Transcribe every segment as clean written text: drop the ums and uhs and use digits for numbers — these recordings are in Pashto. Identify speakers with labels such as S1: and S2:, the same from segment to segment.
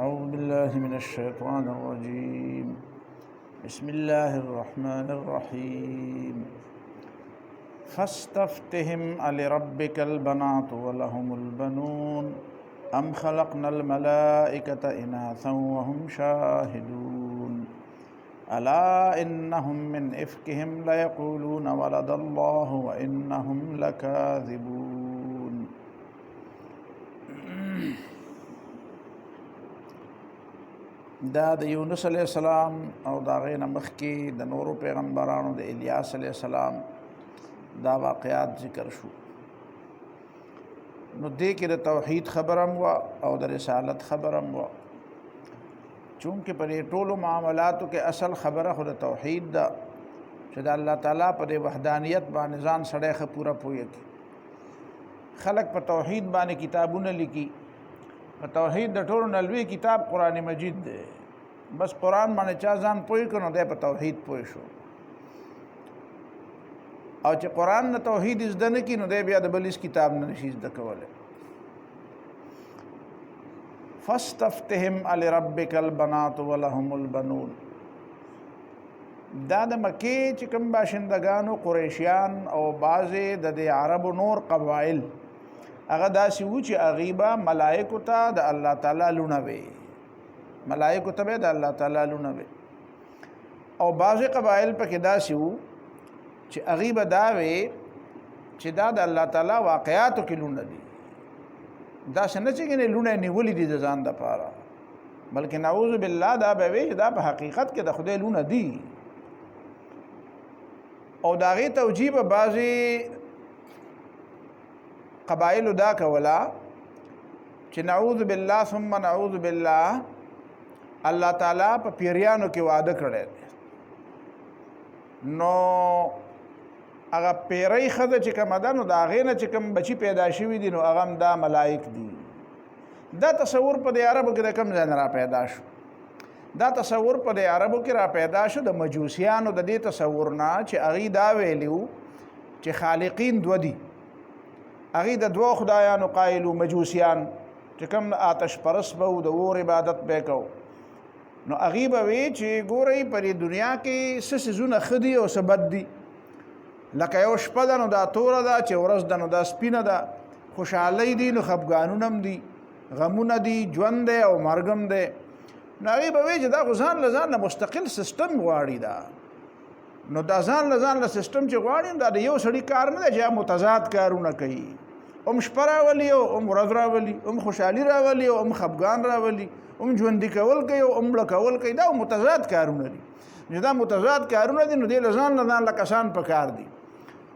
S1: أعوذ بالله من الشيطان الرجيم بسم الله الرحمن الرحيم فاستفتهم ألربك البنات ولهم البنون أم خلقنا الملائكة إناثا وهم شاهدون ألا إنهم من إفكهم ليقولون ولد الله وإنهم لكاذبون. دا د یونس علیہ السلام او دا غینه مخکې د نورو پیغمبرانو د الیاس علیہ السلام دا واقعات ذکر شو. نو دې کې د توحید خبرم وا او د رسالت خبرم وا، چونکه په دې ټولو معاملاتو کې اصل خبره خو د توحید ده چې د الله تعالی په دې وحدانیت باندې ځان سړی ښه پوره پوهه کړي. خلق په توحید باندې کتابونه لیکي، په توحید د ټولو نه لوی کتاب قرآن مجید دی. بس قرآن باندې چا ځان پوه کړو نو دی په توحید پوه شو، او چې قرآن نه توحید زده نه کړي نو دی بیا د بل هېڅ کتاب نه نشي زده کولی. فاستفتهم لربک البنات ولهم البنون. دا د مکې چې کوم باشندگانو قریشیان او بعضې د دې عربو نور قبایل هغه داسې وو چې هغوی به ملایکو ته د الله تعالی لوڼه وې، ملایکو ته به د الله تعالی لوڼه وې. او بعضې قبایل پکې داسې وو چې هغوی به دا وې چې دا د الله تعالی واقعاتو کې لوڼه دي. داسې نه چې ګنې لوڼه یې نیولې دي د ځان دپاره، بلکې نعوذ بالله دا به وې چې دا په حقیقت کې د خدای لوڼه دي. او د هغې توجیه به بعضې قبایلو دا کولا چې نعوذ بالله ثم نعوذ بالله الله تعالی په پیریانو کې واده کړی دی، نو هغه پیری ښځه چې کومه ده نو د هغې نه چې کوم بچي پیدا شوي دي نو هغه هم دا ملایک دي. دا تصور په دې عربو کې د کوم ځای نه را پیدا شو؟ دا تصور په دې عربو کې را پیدا شو د مجوسیانو د دې تصور نه چې هغوی دا ویلي وو چې خالقین دوه دي. هغوی د دوه خدایانو قایلو مجوسیان چې کوم آتش پرست به وو، د اور عبادت به یې کو. نو هغوی به وی چې ګورئ په دې دنیا کې څه څیزونه ښه دي او څه بد دي. لکه یو شپه ده نو دا توره ده، چې ورځ ده نو دا سپینه ده. خوشحالۍ دي نو خفګانونه هم دي، غمونه دي، ژوند دی او مرګ هم دی. نو هغوی به وی چې دا خو ځان له ځان له مستقل سیسټم غواړي. دا نو دا ځان له ځان له سیسټم چې غواړي دا د یو سړي کار نه دی چې هغه متضاد کارونه کوي، هم شپه راولي او هم ورځ راولي، هم خوشحالي راولي او هم خفګان راولي، هم ژوندي کول کوي او هم مړه کول کوي. دا متضاد کارونه دي. چې دا متضاد کارونه دي نو دې له ځان له ځان له کسان په کار دي.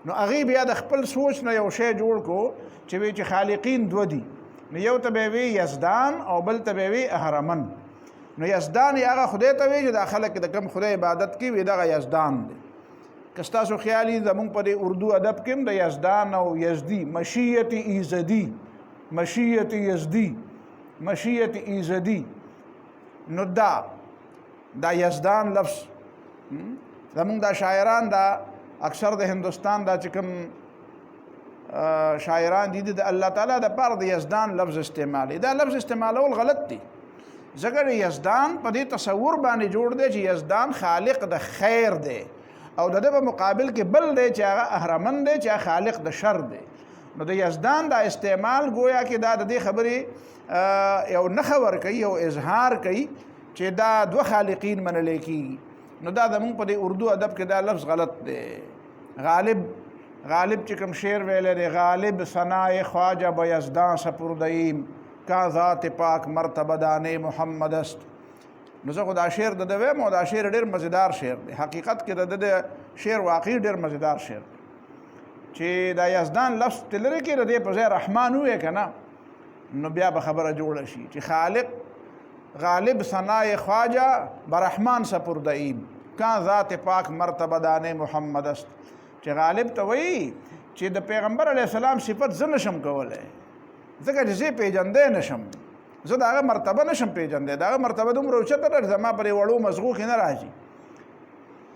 S1: نو هغوی بیا د خپل سوچ نه یو شی جوړ کړو چې وی چې خالقین دوه دي. نو یو ته به وی یزدان او بل ته به وی اهرمن. نو یزدان یې هغه خدای ته وی چې دا خلک د کوم خدای عبادت کوي وی دغه یزدان دی. که ستاسو خیال وي زمونږ په دې اردو ادب کې هم د یزدان او یزدي، مشیت ایزدي، مشیت یزدي، مشیت ایزدي، نو دا یزدان لفظ زمونږ دا شاعران دا اکثر د هندوستان دا چې کوم شاعران دي د الله تعالی د پاره د یزدان لفظ استعمالي. دا لفظ استعمالول غلط دي، ځکه یزدان په دې تصور باندې جوړ دی چې یزدان خالق د خیر دی او د ده په مقابل کې بل دی چې هغه اهرمن دی چې هغه خالق د شر دی. نو د یزدان دا استعمال گویا کې دا د دې خبرې یو نښه ورکوي، یو اظهار کوي چې دا دوه خالقین منلی کېږي. نو دا زمونږ په دې اردو ادب کې دا لفظ غلط دی. غالب چې کوم شعر ویلی دی، غالب ثنای خواجه به یزدان سپردهیم کا ذات پاک مرتبه دانه محمد است. نو زه خو دا شعر د ده ویم او دا شعر ډېر مزیدار شعر دی. حقیقت کې د ده شعر واقعي ډېر مزیدار شعر دی. چې دا یزدان لفظ ته لرې کړي د دې په ځای رحمان ووایې که نه نو بیا به خبره جوړه شي چې خالق غالب ثنای خواجه به رحمان سپردهیم کا ذات پاک مرتبه دانه محمد است. چې غالب ته وایي چې د پیغمبر علیه السلام صفت زه نشم کولی، ځکه چې زه پیژندی نشم، زه د هغه مرتبه نشم پیژندی، د هغه مرتبه دومره اوچته ده زما پرې وړو مزغو کې نه راځي.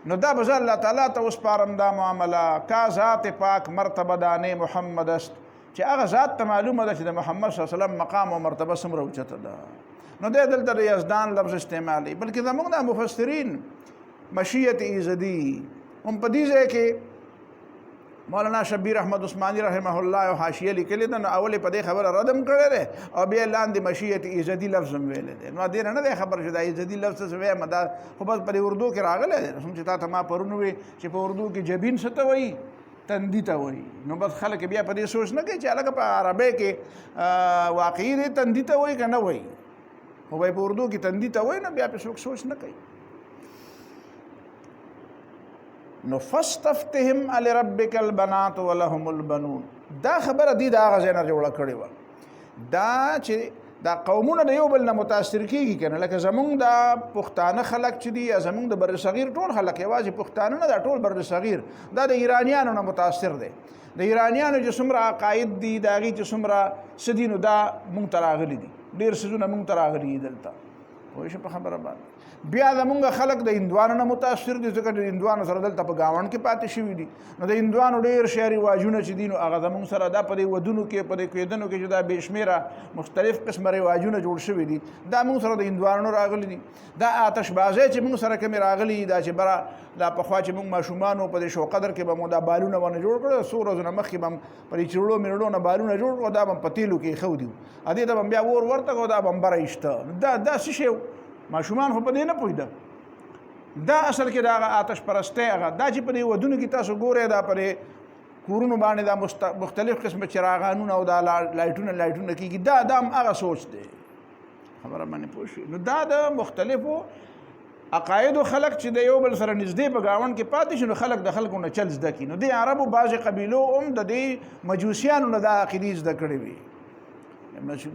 S1: نو دا به زه الله تعالی ته وسپارم دا معامله. کا ذات پاک مرتبه دانه محمد است چې هغه ذات ته معلومه ده چې د محمد صلی الله علیه وسلم مقام او مرتبه څومره اوچته ده. نو دی دلته د یزدان لفظ استعمالوي، بلکې زموږ د مفسرین مشیت ایزدي هم په دې ځای کې مولانا شبیر احمد عثماني رحمه الله او حاشیه لیکلې ده، نو اول په دې خبره ردم کړی دی او بیا لاندې مشیت ایزدي لفظ هم ویلی دی. نو دې نه دی خبر چې دا ایزدي لفظ څه وایم، دا خو بس په اردو کې راغلی دی. چې تا ته ما پرون وی چې په اردو کې جبین څه ته وایي، تندي ته وایي. نو بس خلک بیا په دې سوچ نه کوي چې هلکه په عربی کې واقعي دی تندي ته وایي که نه وایي، خو به په اردو کې تندي ته وایي، نو بیا په څوک سوچ نه کوي. نو فاستفتهم لربک البنات ولهم البنون، دا خبره دی دا هغه ځای نه جوړه کړې وه. دا چې دا قومونه د یو بل نه متاثر کېږي که نه، لکه زمونږ دا پښتانه خلک چې دي یا زمونږ د بر صغیر ټول خلک، یوازې پښتانه نه دا ټول بر صغیر، دا د ایرانیانو نه متاثر دی. د ایرانیانو چې څومره عقاید دي، د هغې چې څومره څه دي، نو دا مونږ ته راغلي دي، ډېر څیزونه مونږ ته راغلي دي دلته. پوه شو په خبره باندې. بیا زمونږ خلک د هندوانو نه متاثر دي، ځکه د هندوانو سره دلته په ګاونډ کې پاتې شوي دي. نو د هندوانو ډېر شعري رواجونه چې دي، نو هغه زمونږ سره دا په دې ودونو کې، په دې کېدنو کې چې دا بې شمېره مختلف قسمه رواجونه جوړ شوي دي، دا مونږ سره د هندوانو راغلي دي. دا آتش بازۍ چې مونږ سره کومې راغلي، دا چې بره دا پخوا چې مونږ ماشومانو په دې شو قدر کې به مو دا بالونه باندې جوړ کړل، څو ورځونه مخکې به هم په دې چړو میړو نه بالونه جوړ کړو، دا به هم په تیلو کې ایښودي وو، ادې ته به هم بیا اور ورته کړو، دا به هم بره ایسته. دا څه شی ماشومان خو په دې نه پوهېده. دا اصل کې دا هغه آتش پرستی هغه دا چې په دې ودونو کې تاسو ګورئ، دا په کورونو باندې دا مختلف قسمه چراغانونه او دا لایټونه کېږي، دا هم هغه سوچ دی. خبره باندې پوه شوې. نو دا د مختلفو عقایدو خلک چې د یو بل سره نږدې په ګاونډ کې پاتې شي، نو خلک د خلکو نه چل زده کړي. نو د عربو بعضې قبیلو هم د دې مجوسیانو نه دا عقیدې زده کړې وي،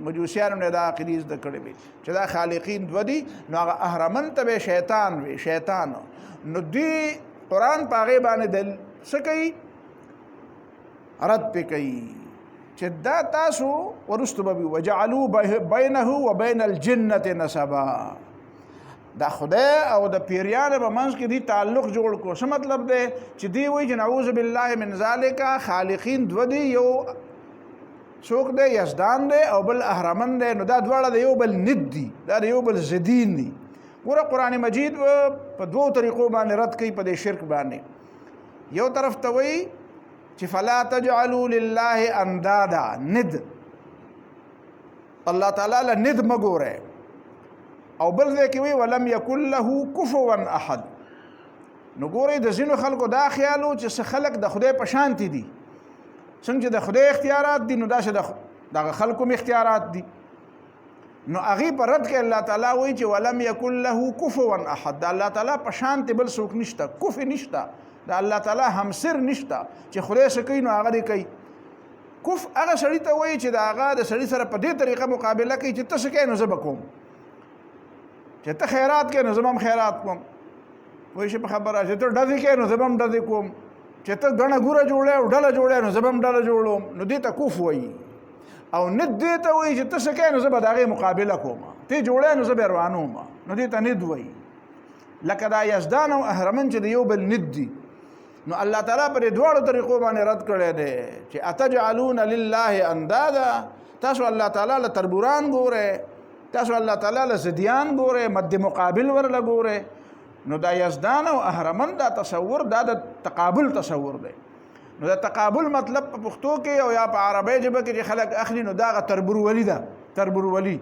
S1: مجوسیانو نه دا عقیدې زده کړې وي چې دا خالقین دوه دي. نو هغه اهرمن ته به شیطان وي، شیطان. نو دوی قرآن په هغې باندې څه کوي، رد پې کوي چې دا تاسو وروستو به وي وجعلوا بینه و بین الجنة نسبا، دا خدای او د پیریانو په منځ کې دی تعلق جوړ کو. څه مطلب دی چې دی وایي چې نعوذ بالله من ذالک، خالقین دوه دي، یو څوک دی یزدان دی او بل اهرمن دی. نو دا دواړه د یو بل ند دي، دا د یو بل ضدین دي. ګوره قرآن مجید په دوو طریقو باندې رد کوي په دې شرک باندې. یو طرف ته وایي چې فلا تجعلوا لله اندادا، ند الله تعالی له ند مه ګورئ، او بل ځای کې وایي ولم یکن له کفوا احد. نو ګورئ د ځینو خلکو دا خیال و چې څه خلک د خدای په شانتې دي، څنګه چې د خدای اختیارات دي نو داسې دغه خلکو هم اختیارات دي. نو هغې په رد کې الله تعالی وایي چې ولم یکن له کفوا احد، د الله تعالی په شانتې بل څوک نشته، کفو نشته، د الله تعالی همسر نشته چې خدای څه کوي نو هغه دې کوي. کف هغه سړي ته وایي چې د هغه د سړي سره په دې طریقه مقابله کوي چې ته څه کوې نو زه به کوم، چې ته خیرات کوې نو زه به هم خیرات کوم. پوه شې په خبره، چې ته ډزې کوې نو زه به هم ډزې کوم، چې ته ګڼه ګوره جوړې او ډله جوړې نو زه به هم ډله جوړوم. نو دې ته کف وایي. او ند دې ته وایي چې ته څه کوې نو زه به د هغې مقابله کوم، ته جوړې نو زه به روانوم. نو دې ته ند وایي. لکه دا یزدان او اهرمن چې د یو بل ند دي. نو الله تعالی پر دواړو طریقو باندې رد کړی دی چې اتجعلون لله اندادا، تاسو الله تعالی له تربوران ګورئ، تاسو الله تعالی له ضدیان ګورئ، مد مقابل ورله ګورئ. نو دا یزدان او اهرمن دا تصور دا د تقابل تصور دی. نو دا تقابل مطلب په پښتو کې او یا په عربی ژبه کې چې خلک اخلي نو دا تربورولي ده، تربورولي.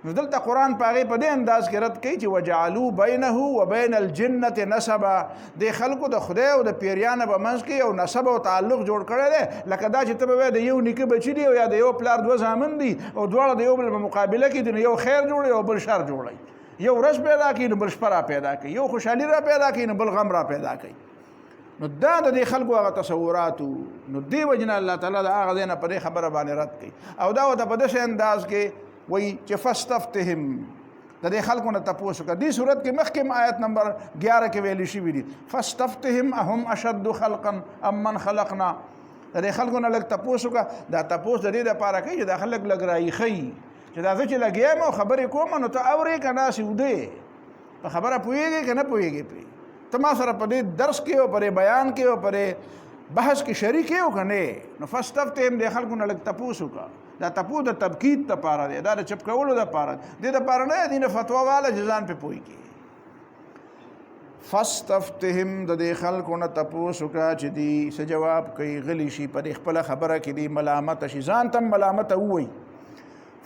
S1: نو دلته قرآن په هغې په دې انداز کې رد کوي چې وجعلوا بینه و بین الجنة نسبا، د خلکو د خدای او د پیریانو په منځ کې یو نسب او تعلق جوړ کړی دی. لکه دا چې ته به وایې د یو نیکه بچي دي او یا د یو پلار دوه زامن دي او دواړه د یو بل په مقابله کې دي، نو یو خیر جوړوي او بل شر جوړوي، یو ورځ پیدا کوي نو بل شپه را پیدا کوي، یو خوشحالي را پیدا کوي نو بل غم را پیدا کوي. نو دا د دې خلکو هغه تصوراتو. نو دې وجې نه الله تعالی د هغه ځای نه په دې خبره باندې رد کوي. او دا ورته په داسې انداز کې وایي چې فاستفتهم، د دې خلکو نه تپوس وکړه. دې صورت کې مخکې آیت نمبر 11 کې ویلي شوي دي فاستفتهم اهم اشد خلقا ام من خلقنا. د دې خلکو نه لږ تپوس وکړه. دا تپوس د دې دپاره کوي چې دا خلک لږ راایښوي چې دا زه چې لګیا یم او خبرې کوم نو ته اورې که داسې ودې په خبره پوهېږې که نه پوهېږې پرې، ته ما سره په دې درس کې او په دې بیان کې او په دې بحث کې شریک یو کنه نو فاستفتهم د خلکو نه لګ تپوسو کا دا تپو د تبکید ته پاره دی دا د چپ کولو د پاره دی د پاره نه دینه فتوا والا جزان په پوي کې فاستفتهم د خلکو نه تپوسو کا چې دی څه جواب کوي غلی شي پر خپل خبره کې دی ملامت شي ځان تم ملامت وای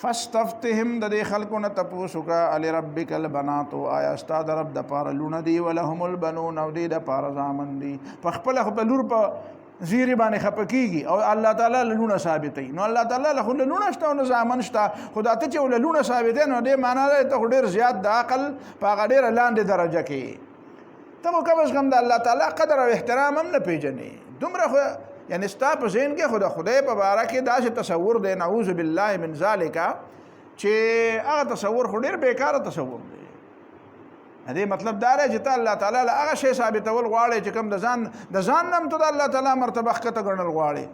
S1: فاستفتهم د خلکو نه تپوسو کا علی ربک البنات آیا استاد رب د پاره لونه دی ولهم البنون او دی د پاره زامن دی په خپل لور په زیری باندې خپکیږي او الله تعالی لونه ثابتې نو الله تعالی له لونه شته او زامن شته خدا ته چې لونه ثابتې نو دې معنی ته ډېر زیات د عقل په ډېر لاندې درجه کې ته کوم څنګه د الله تعالی قدر او احترام هم نه پیژنې دومره یعنی ستا په ذهن کې خدای په باره کې داسې تصور دی نعوذ بالله من ذالک چې هغه تصور خو ډېر بیکاره تصور دی دې مطلب دا دی چې الله تعالی له هغه شی ثابتول غواړي چې کوم د ځان نم ته د الله تعالی مرتبه ښکته ګڼل غواړي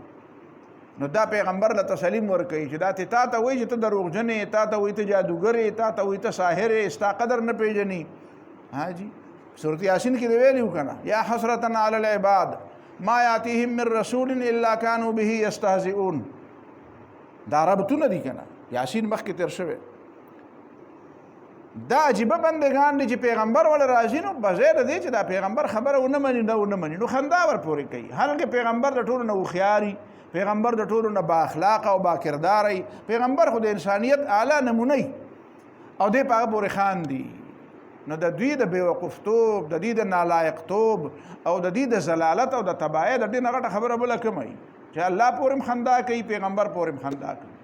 S1: نو دا پیغمبر له تسلیم ورکوي چې دا تا ته وایي چې ته دروغجن یې تا ته وایي ته جادوګر یې تا ته وایي ته ساحر یې ستا قدر نه پیژني ها جی سورۃ یاسین کې ویلي کنه یا حسرة علی العباد ما یاتیهم من رسول الا كانوا به یستهزئون دا ربطونه دي کنه یاسین مخکې تیر شوی دا عجیبه بندگان دي چې پیغمبر ول راځي نو بغیر دې چې دا پیغمبر خبره ونه مني نو خندا ور پورې کوي حالانکه پیغمبر د ټولو نه خياري پیغمبر د ټولو نه با اخلاق او با کردار پیغمبر خو د انسانيت اعلی نمونه او دې په پورې خان دي نو د دوی د بیوقفتوب د دې د نالایقتوب او د دې د زلالت او د تبعید د دې نه غټه خبره بل کوي چې الله پورې خندا کوي پیغمبر پورې خندا کوي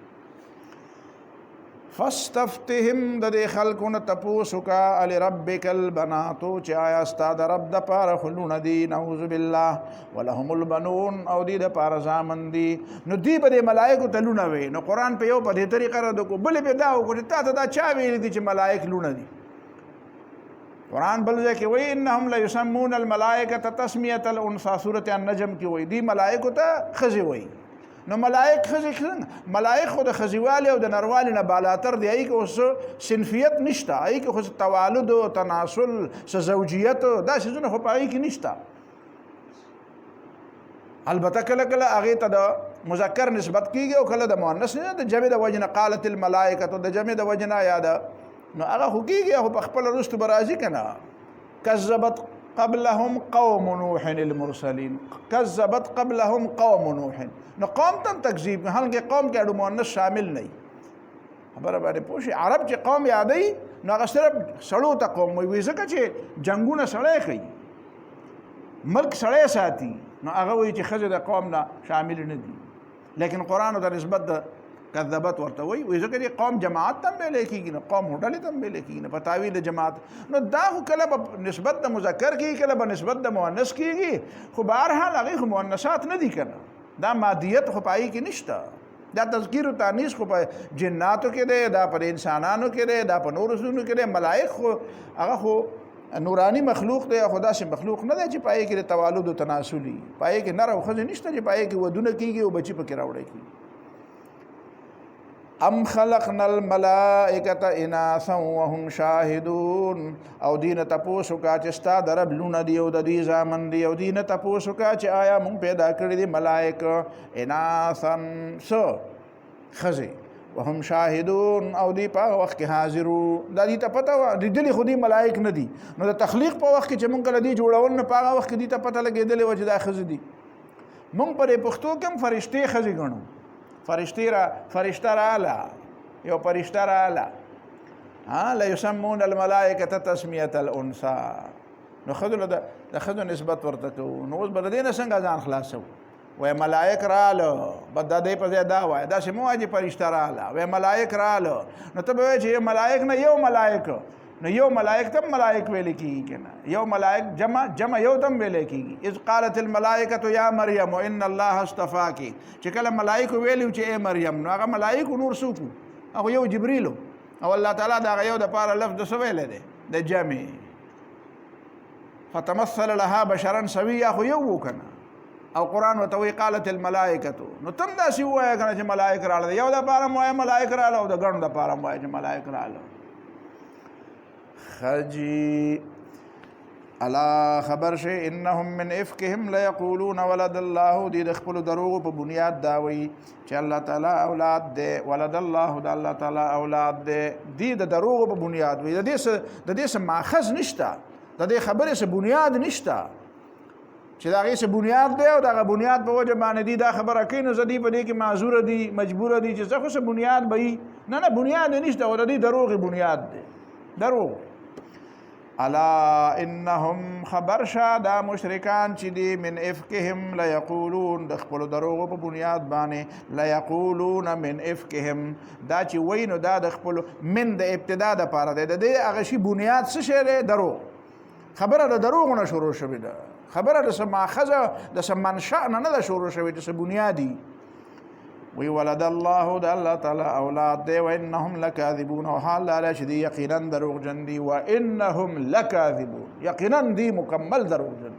S1: فاستفتهم د خلکو نه تپوسو کا علی ربک البنات چې آیا استاد رب د پاره خلون دي نعوذ بالله ولهم البنون او دې د پاره زامن دي نو دی به ملائکه تلونه وي نو قران په یو په دې طریقه را د کو بل به دا وکړي تا ته دا چا ویل دي چې ملائکه لونه دي قران بل ځکه وی انهم لا يسمون الملائکه تسمیه الانثى سوره النجم کې وی دي ملائکه ته خزي وی نو ملائک خزي ملائک خود خزيوالي او د نروالی نه بالاتر دی ای اوس صنفیت نشته ای که خو توالد او تناسل زوجیت دا شزونه خو پای کې نشته البته کله کله هغه ته د مذکر نسبت کیږي او کله د مؤنث نه د جمع د وجنه قالت الملائکه د جمع د وجنه یاد نو هغه خو کیږي او په خپل رست برازي کنه کذبت قبلهم قوم نوح المرسلين كذبت قبلهم قوم نوح نو قوم تم تکذیب هلکه قوم کې اډو مؤنث شامل نه خبره باندې پوښي عرب چې قوم یادای نو هغه صرف سړو ته قوم وي ځکه چې جنگونه سړی کوي ملک سړی ساتي نو هغه وایي چې خزه د قوم نه شامل نه دي لیکن قران د نسبت د کذبت ورته وي ځکه چې قوم جماعت تم به لیکيږي نو قوم هډلې تم به لیکيږي نو په تعویل جماعت نو دا کله په نسبت د مذکر کیږي کله په نسبت د مؤنث کیږي خو بهر حال هغه مؤنثات نه دي کنه دا مادیت خو پای کې نشته دا تذکیر او تانیث خو په جناتو کې ده دا په انسانانو کې ده دا په نور رسولو کې ده ملائک خو هغه خو نورانی مخلوق دی خدا سے مخلوق نه دی چې پای کې توالد او تناسلی پای کې نر او خزه نشته چې پای کې ودونه کیږي او بچی پکې راوړي کی ام خلقنا الملائکه اناثا وهم شاهدون او دین تپوسو کا چې ستا درب لونه دی او د دې زامن دی او دین تپوسو کا چې آیا مونږ پیدا کړی دي ملائکه اناثا سو خزه وهم شاهدون او دی په وخت کې حاضرو د دې ته پته د دې خودي ملائک نه دي نو د تخلیق په وخت کې چې مونږ کله دی جوړول نه پاغه وخت کې دې ته پته لګېدلې و چې دا خزه دي مونږ پر پښتو کې فرشتي خزه ګڼو فرشتہ رااله یو فرشتہ رااله لا يسمون الملائکه تسمیه الانثى نو خذل د خذو نسبت ورته کو نو اوس بل دې نه څنګه ځان خلاصو وای ملائک رااله بد د دې په دا وای دا سمو اجي فرشتہ رااله وای ملائک رااله نو ته به چې ملائک نه یو ملائک نو یو ملائک تم ملائک ویل کیږي کنه یو ملائک جمع یو تم ویل کیږي اذ قالت الملائکه یا مریم ان الله اصطفاک چې کله ملائک ویلو چې اے مریم نو هغه ملائک نور سوکو هغه یو جبرئیل او الله تعالی دا یو د پاره لفظ د سویل دی د جمع فتمثل لها بشرا سویا خو یو کنه او قران وتوی قالت الملائکه نو تم دا سی وای کنه چې ملائک رااله یو د پاره موای ملائک رااله او د ګڼ د پاره موای چې ملائک رااله خجی الا خبر شي انهم من افكهم ليقولون ولد الله دي د خپل دروغ په بنیاد دا وی چې الله تعالی اولاد دی ولد الله د الله تعالی اولاد دی د دروغ په بنیاد وی د دې څه ماخذ نشته د دې خبرې څه بنیاد نشته چې دا غي څه بنیاد دی او دا بنیاد په وجه باندې دی دا خبره کوي نو زدي په دې کې معذور دي مجبور دي چې څه څه بنیاد به نه بنیاد نشته او د دې دروغ بنیاد دی دروغ الا انهم خبر شادا مشرکان چې دی من افکهم لا یقولون د خپل دروغ په بنیاد باندې لا یقولون من افکهم دا چې وینو دا د خپل من د ابتدا د پاره دی د دې هغه شی بنیاد څه شی دی دروغ خبره د دروغ نه شروع شوه ده خبره د سماخذه د سمنشأ نه د شروع شوه د بنیادی وی ولد الله د الله تعالی اولاد دی و انهم لکاذبون او حال لا شدی یقینا دروغ جن دی و انهم لکاذبون یقینا دی مکمل دروغ جن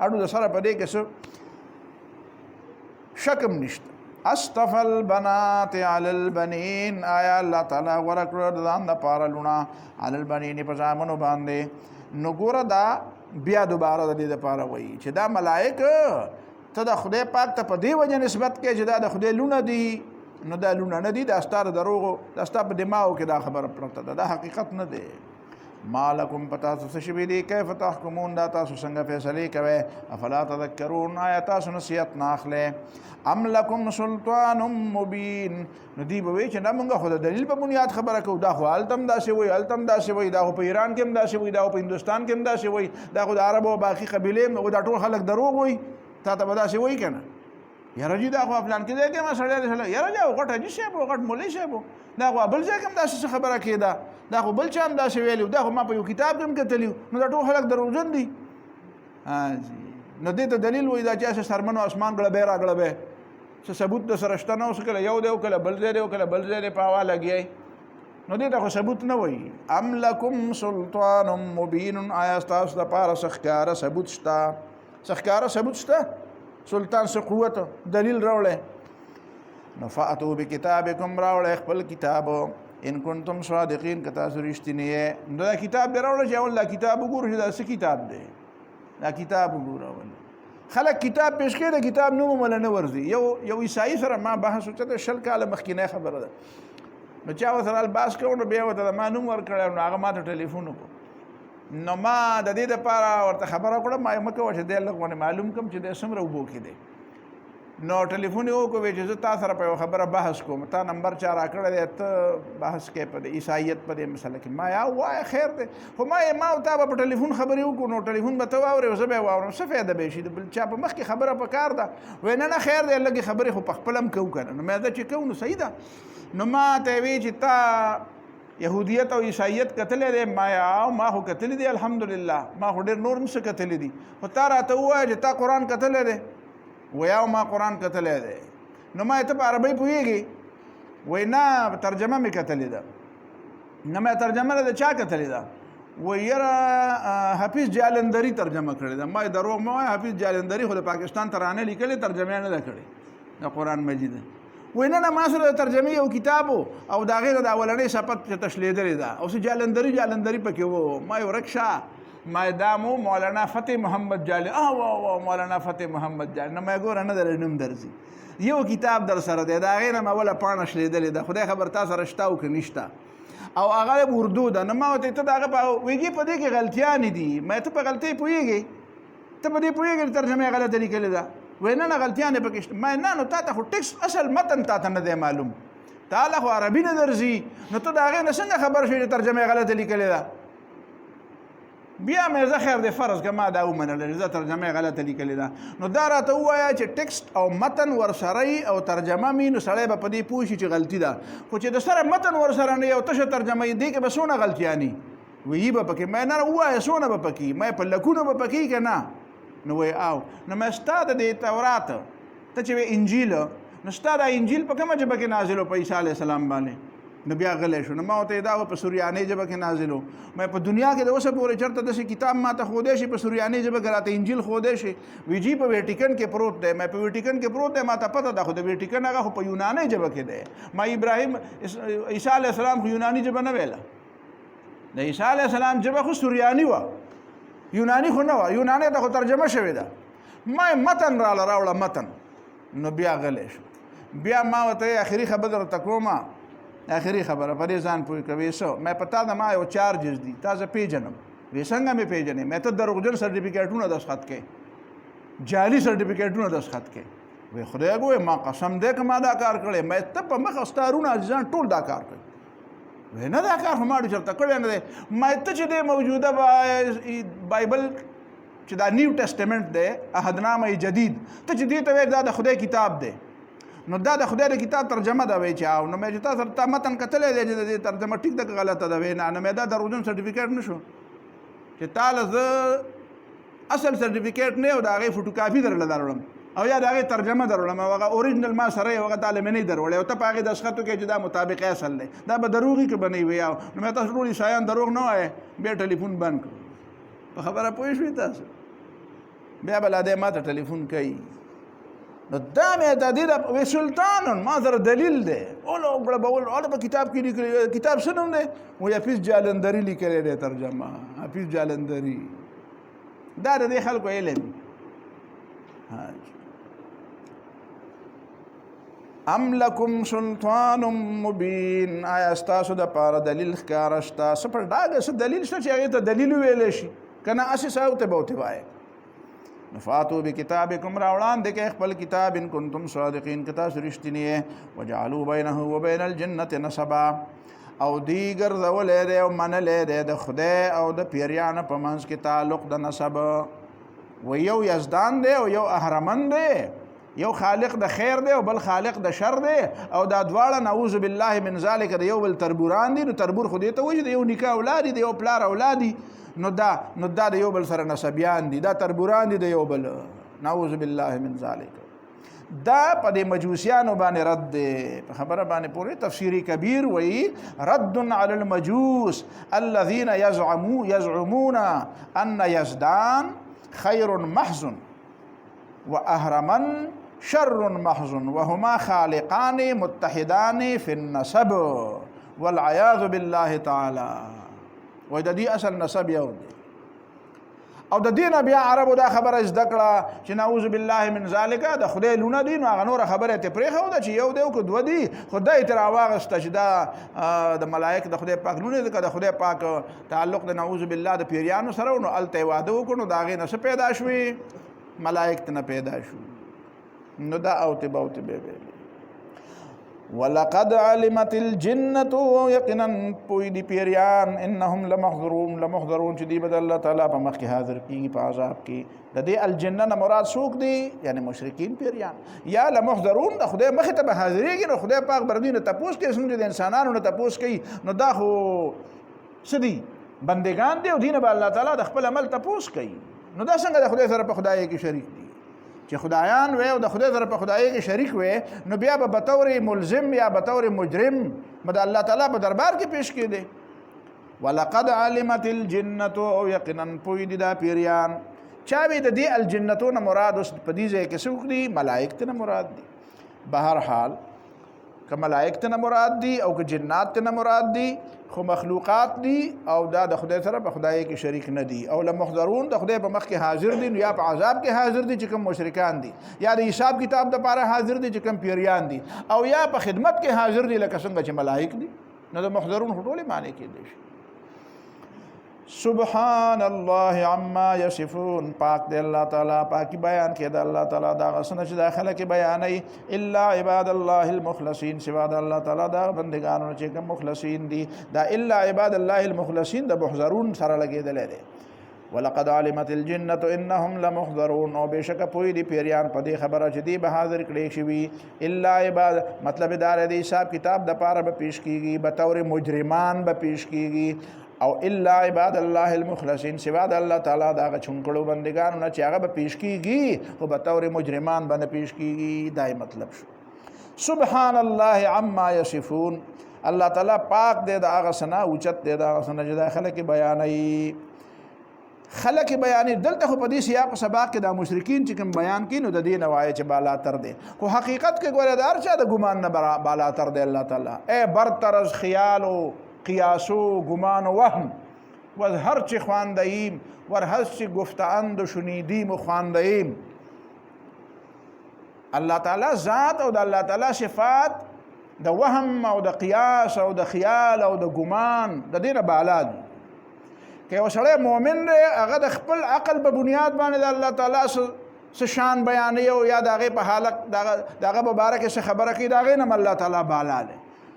S1: اړو د سره په دې کې څه شکم نشته اصطفى البنات على البنين آیا الله تعالی ورکړه د ځان د پاره لونه على البنين په ځامنو باندې نو ګوره دا بیا دوباره د دې لپاره وایي چې دا ملائکه ته د خدای پاک ته په دی وجه نسبت کې چې دا د خدای لونه دي نو دا لونه نه دي دا ستاره دروغ دا ستا په دماغو کې دا خبره پرته ده دا حقیقت نه دی مالکم پتا څه شوي دي کیف تحکمون دا تاسو څنګه فیصله کوي افلا تذکرون آیا تاسو نصیحت نه اخلئ ام لکم سلطان مبین نو دی به چې نه مونږ خو د دلیل په بنیاد خبره کوو دا خو هلتم داسې وایي هلتم داسې وایي دا خو په ایران کې هم داسې وایي دا خو په هندوستان کې هم داسې وایي دا خو د عربو او باقي قبیلې هم دا ټول خلک دروغ وایي تا ته به داسې وایي که نه یاره جي دا خو فلان کې دی که ما سړی دی یاره جي غټ حاجي صاحب غټ مولوي صاحب دا خو بل ځای کې هم داسې خبره کېده دا خو بل چا هم داسې ویلي دا خو ما په یو کتاب کې هم کتلي نو دا ټول خلک دروغجن دي نو دې ته دلیل وایي دا چې سرمن او اسمان ګړبی را ګړبی څه ثبوت د سره شته نه اوس کله یو دی او کله بل ځای دی او کله بل ځای دی په هوا لګیایي نو دې ته خو ثبوت نه وایي ام لکم سلطان مبین آیا ستاسو دپاره څه ښکاره ثبوت شته څه ښکاره ثبوت شته سلطان څه قوت دلیل راوړی نو فاتو بکتابکم راوړی خپل کتاب ان کنتم صادقین که تاسو رښتینی یې نو دا کتاب دې راوړی چې اول دا کتاب وګورو چې دا څه کتاب دی دا کتاب وګوره خلک کتاب پیش کوي د کتاب نوم ولا نه ورځي یو عیسائی سره ما بحث وکړ 20 کاله مخکینه خبره ده نو چا ورسره الباس کوو نو بیا ورته ما نوم ورکړی نو هغه ما ته ټلیفون وکړو نو ما د دې دپاره ورته خبره کړم ما مه کوه چې دی لږ غونې معلوم کړم چې دی څومره اوبو کې دی نو ټلیفون یې وکړو چې زه تا سره په یوه خبره بحث کوم تا نمبر چا راکړی دی ته بحث کوې په د عیسایت په دې مسله کې ما یا ووایه خیر دی خو ما او تا به په ټلیفون خبرې وکړو نو ټلیفون به ته واورې او زه به یې واورم څه فایده به یې شي د بل چا په مخکې خبره پکار ده وایي نه خیر دی لږې خبرې خو په خپله هم کوو که نه نو ما دا چې کوو نو صحیح ده نو ما ته یې وی چې تا یهودیت او عیسایت کتلی دی ما خو کتلی دی الحمدلله ما خو ډېر نور هم څه کتلی دي خو تا راته ووایه چې تا قرآن کتلی دی ویاو ما قرآن کتلی دی نو ما ته په عربۍ پوهېږي وایي نه ترجمه مې کتلې ده نه ما ترجمه ده چا کتلې ده وایي یاره حفیظ جالندري ترجمه کړې ده ما دروغ مه وایه حفیظ جالندري خو د پاکستان ترانه لیکلې ترجمه نه ده کړې د قرآن مجید وایي نه ما سره د ترجمې یو کتاب او د هغې نه د اولنۍ صفت چې تشلیدلې ده او څه جالندري پکې و ما یې ورک شه ما دامو مولانا فتح محمد جالي مولانا فتح محمد جالي نه ما ګوره نه در نوم درځي یو کتاب در سره دی د هغې نه ما وله پاڼه شلیدلې ده خدای خبر تا سره شته او که نشته او هغه اردو ده نه ما ورته ته د هغه په ویږي په دې کې غلطیانې دي ما ته په غلطۍ پوهېږې ته په دې پوهېږې چې ترجمه یې غلطه لیکلې ده وایي نه غلطیانې پکې شته ما نه نو تا ته خو ټکسټ اصل متن تا ته نه دی معلوم تا له خو عربي نه درځي نو ته د هغې نه څنګه خبر شوې چې ترجمه یې غلطه لیکلې ده بیا مې زه خیر دی فرض که ما دا ومنله زه ترجمه یې غلطه لیکلې ده نو دا راته ووایه چې ټکسټ او متن ورسره او ترجمه مې نو سړی به په دې پوه شي چې غلطي ده خو چې د سره متن ورسره نه یو تشه ترجمه یې دې کې به څونه غلطیانې وایي به پکې ما نه ووایه څونه به پکې ما په لکونه به پکې که نه نو وایي او نو ما ستا د دې تورات ته چې وایي انجیل نو ستا دا انجیل په کومه ژبه کې نازل و په عیسی علیه السلام باندې نو بیا غلی شو نو ما ورته دا په سوریانۍ ژبه کې نازل و ما په دنیا کې د اوسه پورې چېرته داسې کتاب ما ته ښودی شي په سوریانۍ ژبه کې راته انجیل ښودی شي وي جي په ویټیکن کې پروت دی ما په ویټیکن کې پروت دی ما ته پته ده خو د ویټیکن هغه خو په یونانۍ ژبه کې دی ما ابراهیم عیسی علیه السلام خو یوناني ژبه نه ویله د عیسی علیه السلام ژبه خو سوریاني وه یونانی خو نه وه، یونانی ته خو ترجمه شوې ده. ما متن راوړه متن، نو بیا غلی شو. بیا ما ورته آخري خبره درته کومه، آخري خبره په دې ځان پوه کوي. څه مې په تا د ما یو چارجز دي، تا زه پیژنم. وی څنګه مې پیژنې؟ مې ته دروغجن سرټیفیکیټونه دستخط کوې، جعلي سرټیفیکیټونه دستخط کوې. وی خدای ګوې ما قسم دی که ما دا کار کړی. مې ته په مخ ستارونه عزیزان ټول دا کار کوي. وی نه دا کار خو ما ډېر چېرته کړی نه دی. مې ته چې دی موجوده بایبل چې دا نیو ټیسټمنټ دی، عهدنامه جدید، ته چې دې ته وایې دا د خدای کتاب دی، نو دا د خدای د کتاب ترجمه ده. وایي چې او نو مې چې تا سره تا متن کتلی دی چې د دې ترجمه ټیک ده که غلطه ده؟ وایي نه. نو مې دا دروغجن سرټیفیکیټ نه شو چې تا له زه اصل سرټیفیکیټ نه او د هغې فوټو کاپي درله دروړم او یا د هغې ترجمه دروړم او هغه اوریجنل ما سره یې هغه تا له مې نه دروړی او ته په هغې دستخط وکړې چې دا مطابق اصل دی. دا به دروغ وي که به نه وي؟ نو مې تاسو ټول عیسایان دروغ نه وایې. بیا ټلیفون بند کړو. په خبره پوه شوې تاسو؟ بیا به لا دی ما ته ټلیفون کوي. نو دا مې د دې وی سلطان ما سره دلیل دی. اولو غړبول اولو په کتاب کې لیکلي. کتاب څه نوم دی؟ وایي حفیظ جالندري لیکلی دی ترجمه. حفیظ جالندري. دا د دې خلکو علم. ام لکم سلطان مبین، آیا ستاسو دپاره دلیل ښکاره شته؟ څه په ډاګه څه دلیل شته چې هغې ته دلیل وویلی شي؟ که نه هسې څه ورته به ورته وایې. فاتو بکتابکم، راوړاندې کړئ خپل کتاب ان کنتم صادقین، که تاسو رښتینی یې. وجعلوا بینه وبین الجنة نسبا، او دی ګرځولی دی او منلی دی د خدای او د پیریانو په منځ کې تعلق د نسب. و یو یزدان دی او یو اهرمن دی، یو خالق د خیر دی او بل خالق د شر دی، او دا دواړه نعوذ بالله من ذلک د یو بل تربوران دي. نو تربور خو دې ته وایي چې د یو نیکه اولاد دي، د یو پلار اولاد دي. نو دا د یو بل سره نسبیان دي، دا تربوران دي د یو بل، نعوذ بالله من ذلک. دا په دې مجوسیانو باندې رد دی. په خبره باندې پورې تفسیری کبیر وایي رد علی المجوس الذین یزعمون ان یزدان خیر محض و اهرمن شر محض وهما خالقان متحدان فی النسب والعیاذ بالله تعالی. وای د دې اصل نسب یو دی. او د دې نه بیا عربو دا خبره زده کړه چې نعوذ بالله من ذلک د خدای لونه دي. نو هغه نوره خبره یې پرېښوده چې یو دی او که دوه دي، خو دا یې ترې راواغسته چې دا د ملایک د خدای پاک لونه دي، که د خدای پاک تعلق د نعوذ بالله د پیریانو سره. نو هلته یې واده وکړو، نو د هغې نه څه پیدا شوې؟ ملایک ته نه پیدا شو. نو دا اوتې باوتې به ویلې. ولقد علمت الجنة، یقینا پوی دی پیریان، انهم لمحضرون چې دی به د الله تعالی په مخ کې حاضر کېږي په عذاب کې. د دې الجنه نه مراد څوک دی؟ یعنی مشرکین پیریان. یا لمحضرون د خدای مخې ته به حاضرېږي. نو خدای پاک به د دوی نه تپوس کوي څنګه د انسانانو نه تپوس کوي. نو دا خو څه دي؟ بندګان دي او دوی نه به الله تعالی د خپل عمل تپوس کوي. نو دا څنګه د خدای سره په خدای کې شریک دي؟ چې خدایان وې او د خدای سره په خدای کې شریک وې، نو بیا به بطور ملزم یا بطور مجرم به د الله تعالی په دربار کې پیش کېدی. ولقد علمت الجنة، او یقینا پوی دي دا پیریان. چا وی د دې الجنتو نه مراد اوس په دې ځای کې څوک دي؟ ملائک ته نه مراد دي. بهر حال که ملائک ته نه مراد دي او که جنات ته نه مراد دي، خو مخلوقات دي او دا د خدای سره په خدای کې شریک نه دي. او لمحضرون د خدای په مخ کې حاضر دي، یا په عذاب کې حاضر دي چې کوم مشرکان دي، یا د حساب کتاب د پاره حاضر دي چې کوم پیریان دي، او یا په خدمت کې حاضر دي لکه څنګه چې ملائک دي. نو د محضرون ټولې معنی کېدی شي. سبحان الله عما یصفون، پاک دی الله تعالی، پاکی بیان کې د الله تعالی دا غسنه چې داخله کې بیانې. الا عباد الله المخلصین، سوا د الله تعالی دا بندگانو چې کوم مخلصین دي. دا الا عباد الله المخلصین د محضرون سره لګېدلی دی. ولقد علمت الجنة انهم لمحضرون، او بشک پوی دی پیریان په دې خبره چې دی به حاضر کړي شوي. الا عباد مطلب دا دی حساب کتاب د پاره به پیش کیږي، به طور مجرمان به پیش کیږي. او الا عباد الله المخلصین، سوا د الله تعالی دا چونکړو بندگانو نه چې هغه به پیش کیږي، خو به طور مجرمان باندې پیش کیږي. دای مطلب شو. سبحان الله عما یصفون، الله تعالی پاک دی د هغه څه نه، اوچت دی د هغه څه نه چې دا خلک بیانوي. خلک بیانې دلته خو په دې سیاق سباق کې د مشرکین چې کوم بیان کینو د دې نوایي چې بالاتر دی، خو حقیقت کې ګوره دار چا د ګمان نه بالاتر دی الله تعالی. برتر از خیال و قیاس و گمان و وهم و از هر چی خوانده ایم و هر چی گفته‌اند و شنیدیم و خوانده ایم. الله تعالی ذات او د الله تعالی صفات د وهم او د قیاس او د خیال او د ګمان د دې نه بالا دي. که یو سړی مؤمن دی هغه د خپل عقل په بنیاد باندې د الله تعالی څه شان بیانوي او یا د هغې په حالت د هغه په باره کې څه خبره کوي، د هغې نه هم الله تعالی بالا دی،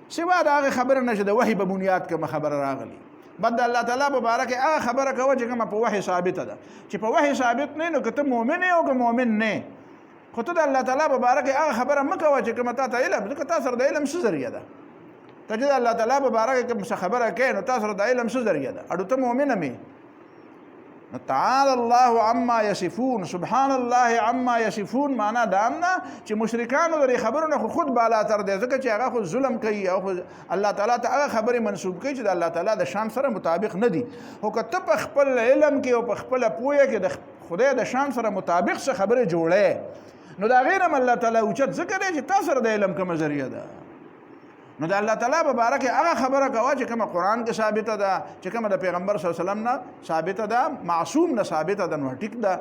S1: سوا د هغې خبره نه چې د وحي په بنیاد کومه خبره راغلي. بد د الله تعالی په باره کې هغه خبره کوه چې کومه په وحي ثابته ده. چې په وحي ثابت نه نو که ته مؤمن یې او که مؤمن نه، خو ته د الله تعالی په باره کې هغه خبره مه کوه چې کومه تا ته علم، ځکه تا سره د علم څه ذریعه ده؟ ته چې د الله تعالی په باره کې کوم څه خبره کوې نو تا سره د علم څه ذریعه ده؟ اډو ته مؤمنه مې. تعالی الله عما یصفون، سبحان الله عما یصفون معنا دا نه چې مشرکانو د خبرو نه خود بالاتر دی، ځکه چې هغه خو ظلم کوي او الله تعالی ته هغه خبرې منسوب کوي چې د الله تعالی د شان سره مطابق نه دي. خو که ته په خپل علم کې او په خپله پوهه کې د خدای د شان سره مطابق څه خبرې جوړې نو د هغې نه هم الله تعالی اوچت ذکر دی چې تا سره د علم کومه ذریعه ده. نو د الله تعالی په باره کې هغه خبره کوه چې کومه قرآن کې ثابته ده، چې کومه د پیغمبر صلی الله علیه وسلم نه ثابته ده، معصوم نه ثابته ده، نو ټیک ده.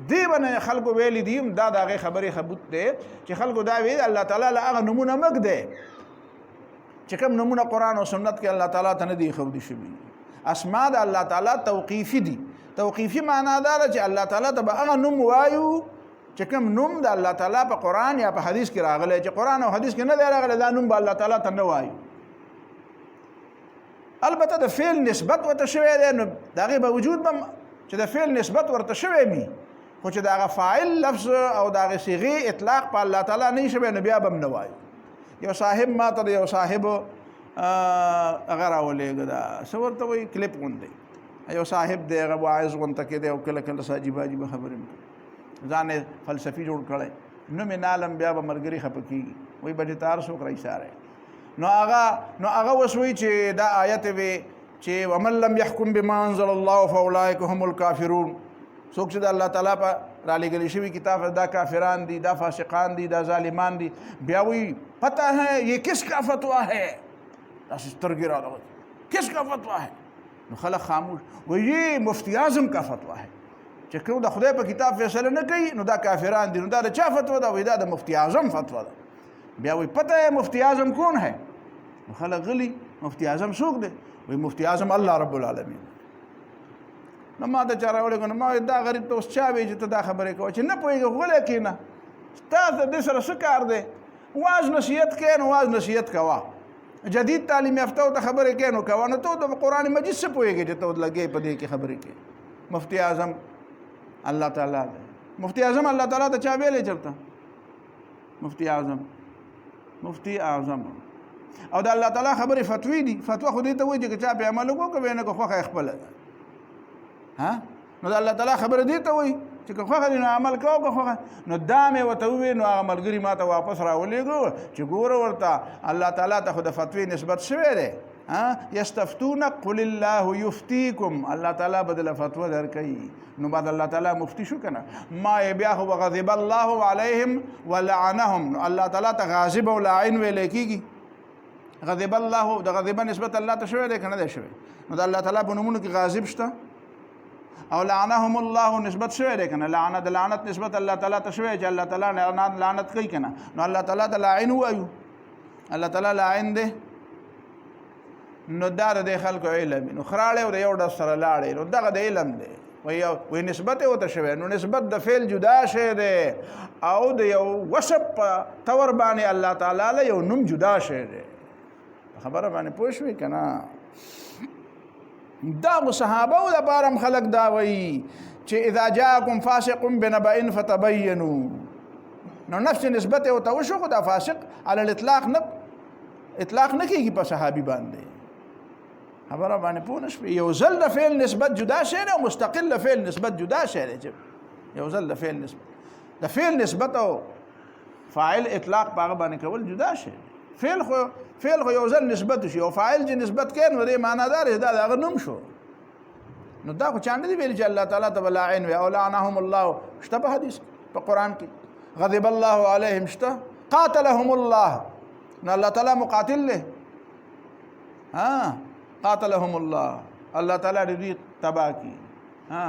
S1: دې باندې خلکو ویلي دي دا د هغې خبرې ثبوت دی چې خلکو دا ویل الله تعالی له هغه نومونه مږ دی چې کوم نومونه قرآن او سنت کې الله تعالی ته نه دي ښودي شوي. اسماء د الله تعالی توقیفي دي. توقیفي معنا دا ده چې الله تعالی ته به هغه نوم وایو چې کوم نوم د الله تعالی په قرآن یا په حدیث کې راغلی، چې قرآن او حدیث کې نه دی راغلی دا نوم به الله تعالی ته نه وایو. البته د فعل نسبت ورته شوی دی، نو د هغې باوجود به چې د فعل نسبت ورته شوی وي خو چې د هغه فاعل لفظ او د هغې صیغې اطلاق په الله تعالی نه شوی نو بیا به هم نه وایو. یو صاحب ما ته د یو صاحب هغه راولېږه دا څه ورته وایي کلیپ غوندې، یو صاحب دی هغه واعظ غونته کې دی او کله کله څه عجیبه عجیبه خبرې کوي، ځان یې فلسفي جوړ کړی، نو مې نالم بیا به ملګري خفه کېږي وایي بچې تار څوک راایساری. نو هغه اوس وایي چې دا آیت وی چې ومن لم یحکم بما انزل الله فاولئک هم الکافرون، څوک چې د الله تعالی په رالیږلی شوي کتاب دا کافران دي، دا فاسقان دي، دا ظالمان دي. بیا وایي پتہ ہے یہ کس کا فتوا ہے، داسې سترګې راوړي کس کا فتوا ہے، نو خلک خاموش وایي یہ مفتی اعظم کا فتوا ہے. چې کوم د خدای په کتاب فیصله نه کوي نو دا کافران دي، نو دا د چا فتوا ده؟ وایي دا د مفتی اعظم فتوا ده. بیا وایي پتہ ہے مفتی اعظم کون ہے؟ نو خلک غلي مفتی اعظم څوک دی؟ وایي مفتی اعظم الله رب العالمین. نو ما ته چا راوړېږه نو ما دا غریب ته اوس چا وایي چې ته دا خبرې کوه چې نه پوهېږې غلی کښېنه، ستا ته دې سره څه کار دی؟ واز نصیحت کوې نو واز نصیحت کوه، جدید تعلیم یافتو ته خبرې کوې نو کوه، نو ته د قرآن مجید څه پوهېږې چې ته لګې په دې کې خبرې کوې؟ مفتی اعظم الله تعالی دی. مفتی اعظم الله تعالی ته چا ویلی چېرته؟ مفتی اعظم مفتی اعظم او د الله تعالی خبرې فتوی دي. فتوا خو دې ته وایي چې چا پې عمل وکړو که به نه که خوښه یې خپله ده. نو د الله تعالی خبره دې ته وایي چې که خوښه دي نو عمل کوه که خوښه. نو دا مې ورته وویل نو هغه ملګري ما ته واپس راولېږو چې ګوره ورته الله تعالی ته خو د فتوی نسبت شوی دی. یستفتونک قل الله یفتیکم، الله تعالی به دله فتوا درکوي، نو بعد الله تعالی مفتی شو که نه؟ ما یې بیا خو غضب الله علیهم ولعنهم، الله تعالی ته غاضب او لاعن ویلی کېږي. غضب الله د غضبه نسبت الله ته شوی دی که نه دی شوی؟ نو د الله تعالی په نومونو کې غاضب شته او لعنهم الله نسبت شوی دی که نه؟ لعنت د لعنت نسبت الله تعالی ته شوی چې الله تعالی لعنت کوي که نه؟ نو الله تعالی ته لاعن ووایو، الله تعالی لاعن دی. نو دا د خلکو علم نو خراړی او د یو ډس سره لاړې نو دغه د علم دی. وایي نسبت یې ورته شوی، نو نسبت د فعل جدا شی دی او د یو وصف په طور باندې الله تعالی له یو نوم جدا شی دی. خبره باندې پوه شوې که نه؟ دا صحابو دپاره هم خلک دا وایي چې اذا جاءکم فاسق بنبأ فتبینوا، نو نفس نسبت یې ورته وشو خو دا فاسق علی الاطلاق نه کېږي په صحابي باندې. خبره باندې پوه نه شوې؟ یو ځل د فعل نسبت جدا شی دی او مستقل د فعل نسبت جدا شی دی. یو ځل د فعل نسبت او فاعل اطلاق په هغه باندې کول جدا شی. فعل خو یو ځل نسبت شي او فاعل چې نسبت کوي نو دې معنا دار دا د هغه نوم شو. نو دا خو چا نه دي ویلي چې الله تعالی ته به لاعن وي او لعنهم الله شته په حدیث په قرآن کې، غضب الله علیهم شته، قاتلهم الله نو الله تعالی مقاتل له قاتلهم الله الله تعالی دې تبا کی ها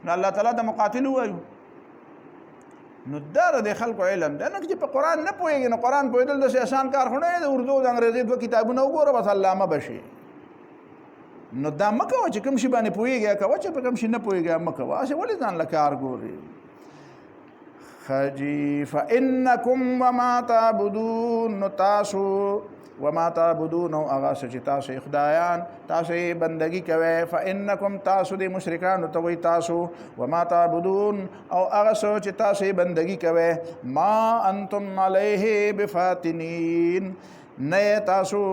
S1: نو الله تعالی د مقاتل وایو نو دا د خلکو علم ده نه چې په قران نه پوهیږي نو قران پوهیدل د آسان کار خو نه دی اردو د انګریزي دوه کتابونه وګوره بس علامه بشي نو دا مکه چې کوم شي باندې پوهیږي کوه چې په کوم شي نه پوهیږي مکه واسه ولې ځان له کار ګوري خجی فانکم وما تعبدون تاسو وما تعبدون او هغه چې تاسو خدایان تاسو بندگی کوي فانکم تاسو د مشرکان تو وي تاسو وما تعبدون او هغه چې تاسو بندگی کوي ما انتم علیه بفاتنین نه تاسو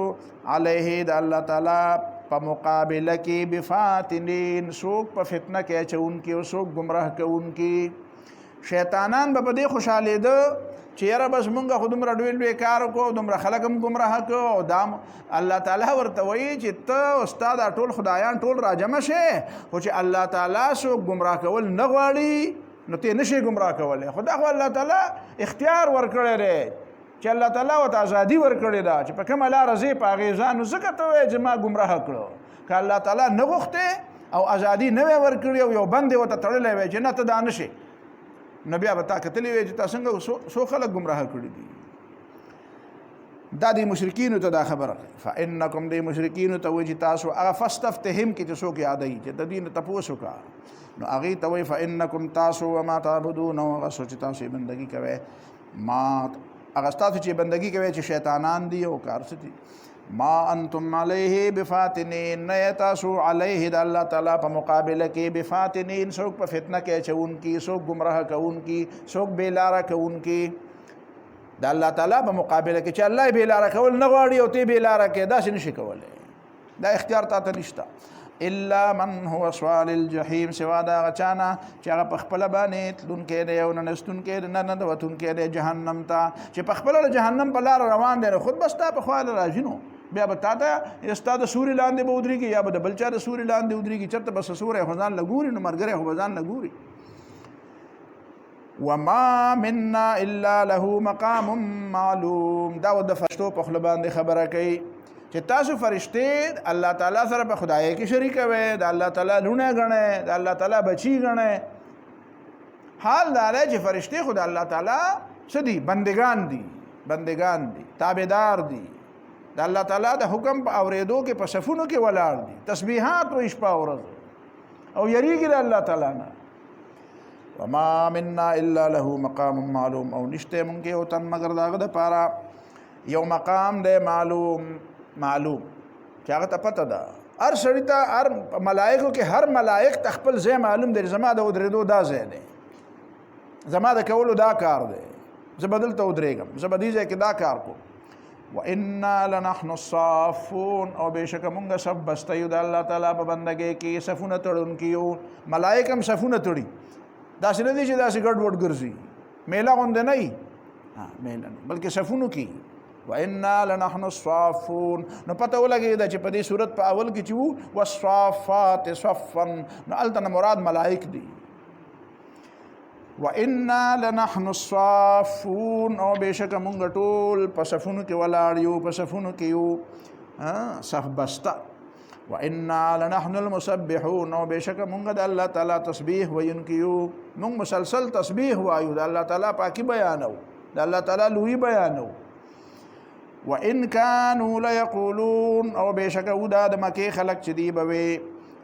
S1: علیه د الله تعالی په مقابله کې بفاتنین سوق په فتنه کې چونکی او سوق گمراه کوونکی شیطانان به په دې خوشاله ده چې یاره بس مونږه خو دومره ډویل کار وکړو دومره خلک هم گمراه کړو او دام الله تعالی ورته وایي چې ته استاد ټول خدایان ټول راجمع شې خو چې الله تعالی څوک گمراه کول نه غواړي نو ته نشي گمراه کولی خدا خو الله تعالی اختیار ورکړی دی چې الله تعالی ورته ازادي ورکړې ده چې په کومه لاره ځې په هغې ځان نو ځکه ته وایې چې ما ګمراه کړو که الله تعالی نه غوښتې او ازادي نه وی ورکړې او یو بند یې ورته تړلی وی چې نه ته دا نشې نو بیا به تا کتلی وی چې تا څنګه څو خلک ګمراه کړي دي دا د مشرکینو ته دا خبره کوي فانکم د مشرکینو ته وایي چې تاسو هغه فاستفتهم کې چې څوک یادوي چې د دې نه تپوس وکړه نو هغې ته وایي فانکم تاسو وما تعبدون او هغه څه چې تاسو یې بندګي کوئ ما هغه ستاسو چې بندګي کوي چې شیطانان دي او کار څه دي ما انتم علیه بفاتنین نه تاسو علیه د الله تعالی په مقابله کې بفاتنین څوک په فتنه کې اچونکي څوک ګمراه کوونکي څوک بې لاره کوونکي د الله تعالی په مقابله کې چې الله یې بې لاره کول نه غواړي او ته بې لاره کې داسې نشي کولی دا اختیار تا ته نشته الا من هو صال الجحیم سوا دا هغه چا نه چې هغه په خپله باندې تلونکی دی او ننستونکی دی نه ننوتونکی دی جهنم ته چې په خپله د جهنم په لاره روان دی نو خود بس تا په خواله راځي نو بیا به تا ته ستا د سوري لاندې به ودرېږي یا به د بل چا د سوري لاندې ودرېږي چېرته به سوری خو ځان له ګوري نو ملګری خو به ځان له ګوري وما منا الا له مقام معلوم دا د فرشتو په خوله باندې خبره کوي چې تاسو فرشتې الله تعالی سره په خدای کې شریک وي د الله تعالی لونه غنه د الله تعالی بچی غنه حال دا دی چې فرشتې خو د الله تعالی څه دي بندگان دي تابعدار دي د الله تعالی د حکم په اورېدو کې په صفونو کې ولاړ دي تسبیحات و شپه او ورځ او یریږي د الله تعالی نه وما منا الا له مقام معلوم او نشته مونږ یو تن مگر داغه د پاره یو مقام دی معلوم چې هغه ته پته ده هر سړي ته هر ملائکو کې هر ملائک ته خپل ځای معلوم دی زما د ودرېدو دا ځای دی زما د کولو دا کار دی زه به دلته ودرېږم زه به دې ځای کې دا کار کوم وانا لنحن الصافون او بېشکه مونږ صف بسته یو د الله تعالی په بندګۍ کې صفونه تړونکي یو ملائک هم صفونه تړي داسې نه دي چې داسې ګډ وډ ګرځي میله غوندې نه وي میله نه بلکې صفونو کې وانا لنحن الصافون نو پته ولګېده چې په دې صورت په اول کې چې وو والصافات صفا نو هلته نه مراد ملائک دي وانا لنحن الصافون او بېشکه مونږ ټول په صفونو کې ولاړ یو په صفونو کې یو صف بسته وانا لنحن المسبحون او بېشکه مونږ د الله تعالی تسبیح ویونکي یو مونږ مسلسل تسبیح وایو د الله تعالی پاکي بیانو د الله تعالی لوی بیانو وان كانوا ليقولون او بېشکه ودا د مکې خلک چې دی به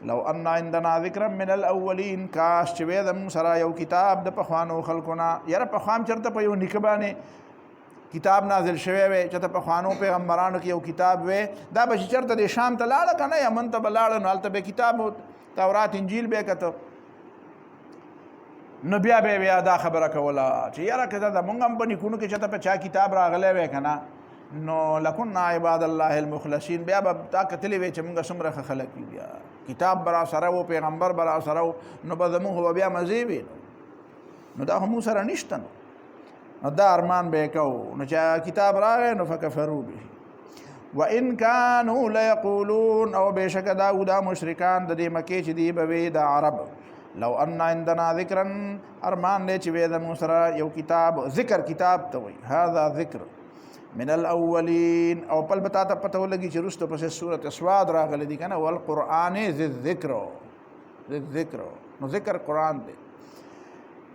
S1: لو ان عندنا ذکرا من الاولین کاش چې وې د سره یو کتاب د پخوانو خلکونه یاره پخوام چرته په یو نیکه باندې کتاب نازل شوی وي چې د پخوانو پیغمبرانو کې یو کتاب وي دا به چرته د شام ته لاړه که نه یمن ته به لاړه نو هلته به کتاب تورات انجیل به کته نو بیا به بیا دا خبره کوله چې یاره که د مونږ هم په نیکونو کې چېرته په چا کتاب راغلی وی که نه نو لکنا عباد الله المخلصین بیا به تا کتلی وی چې مونږ څومره ښه خلک وي بیا کتاب به را سره و پیغمبر به را سره و نو به زمونږ به بیا مزې وي نو دا خو مونږ سره نشته نو دا ارمان به یې کوو نو چې کتاب راغی نو فکفرو به وان كانوا ليقولون او بېشکه دا و دا مشرکان د دې مکې چې دی به وي دا عرب لو ان عندنا ذکرا ارمان دی چې وی زمونږ سره یو کتاب ذکر کتاب ته وایي هذا ذکر من الاولین او پل بتا ته پته ولګي چې رستو پس سورۃ سواد راغلي دي کنه والقران ذی الذکر نو ذکر قران دی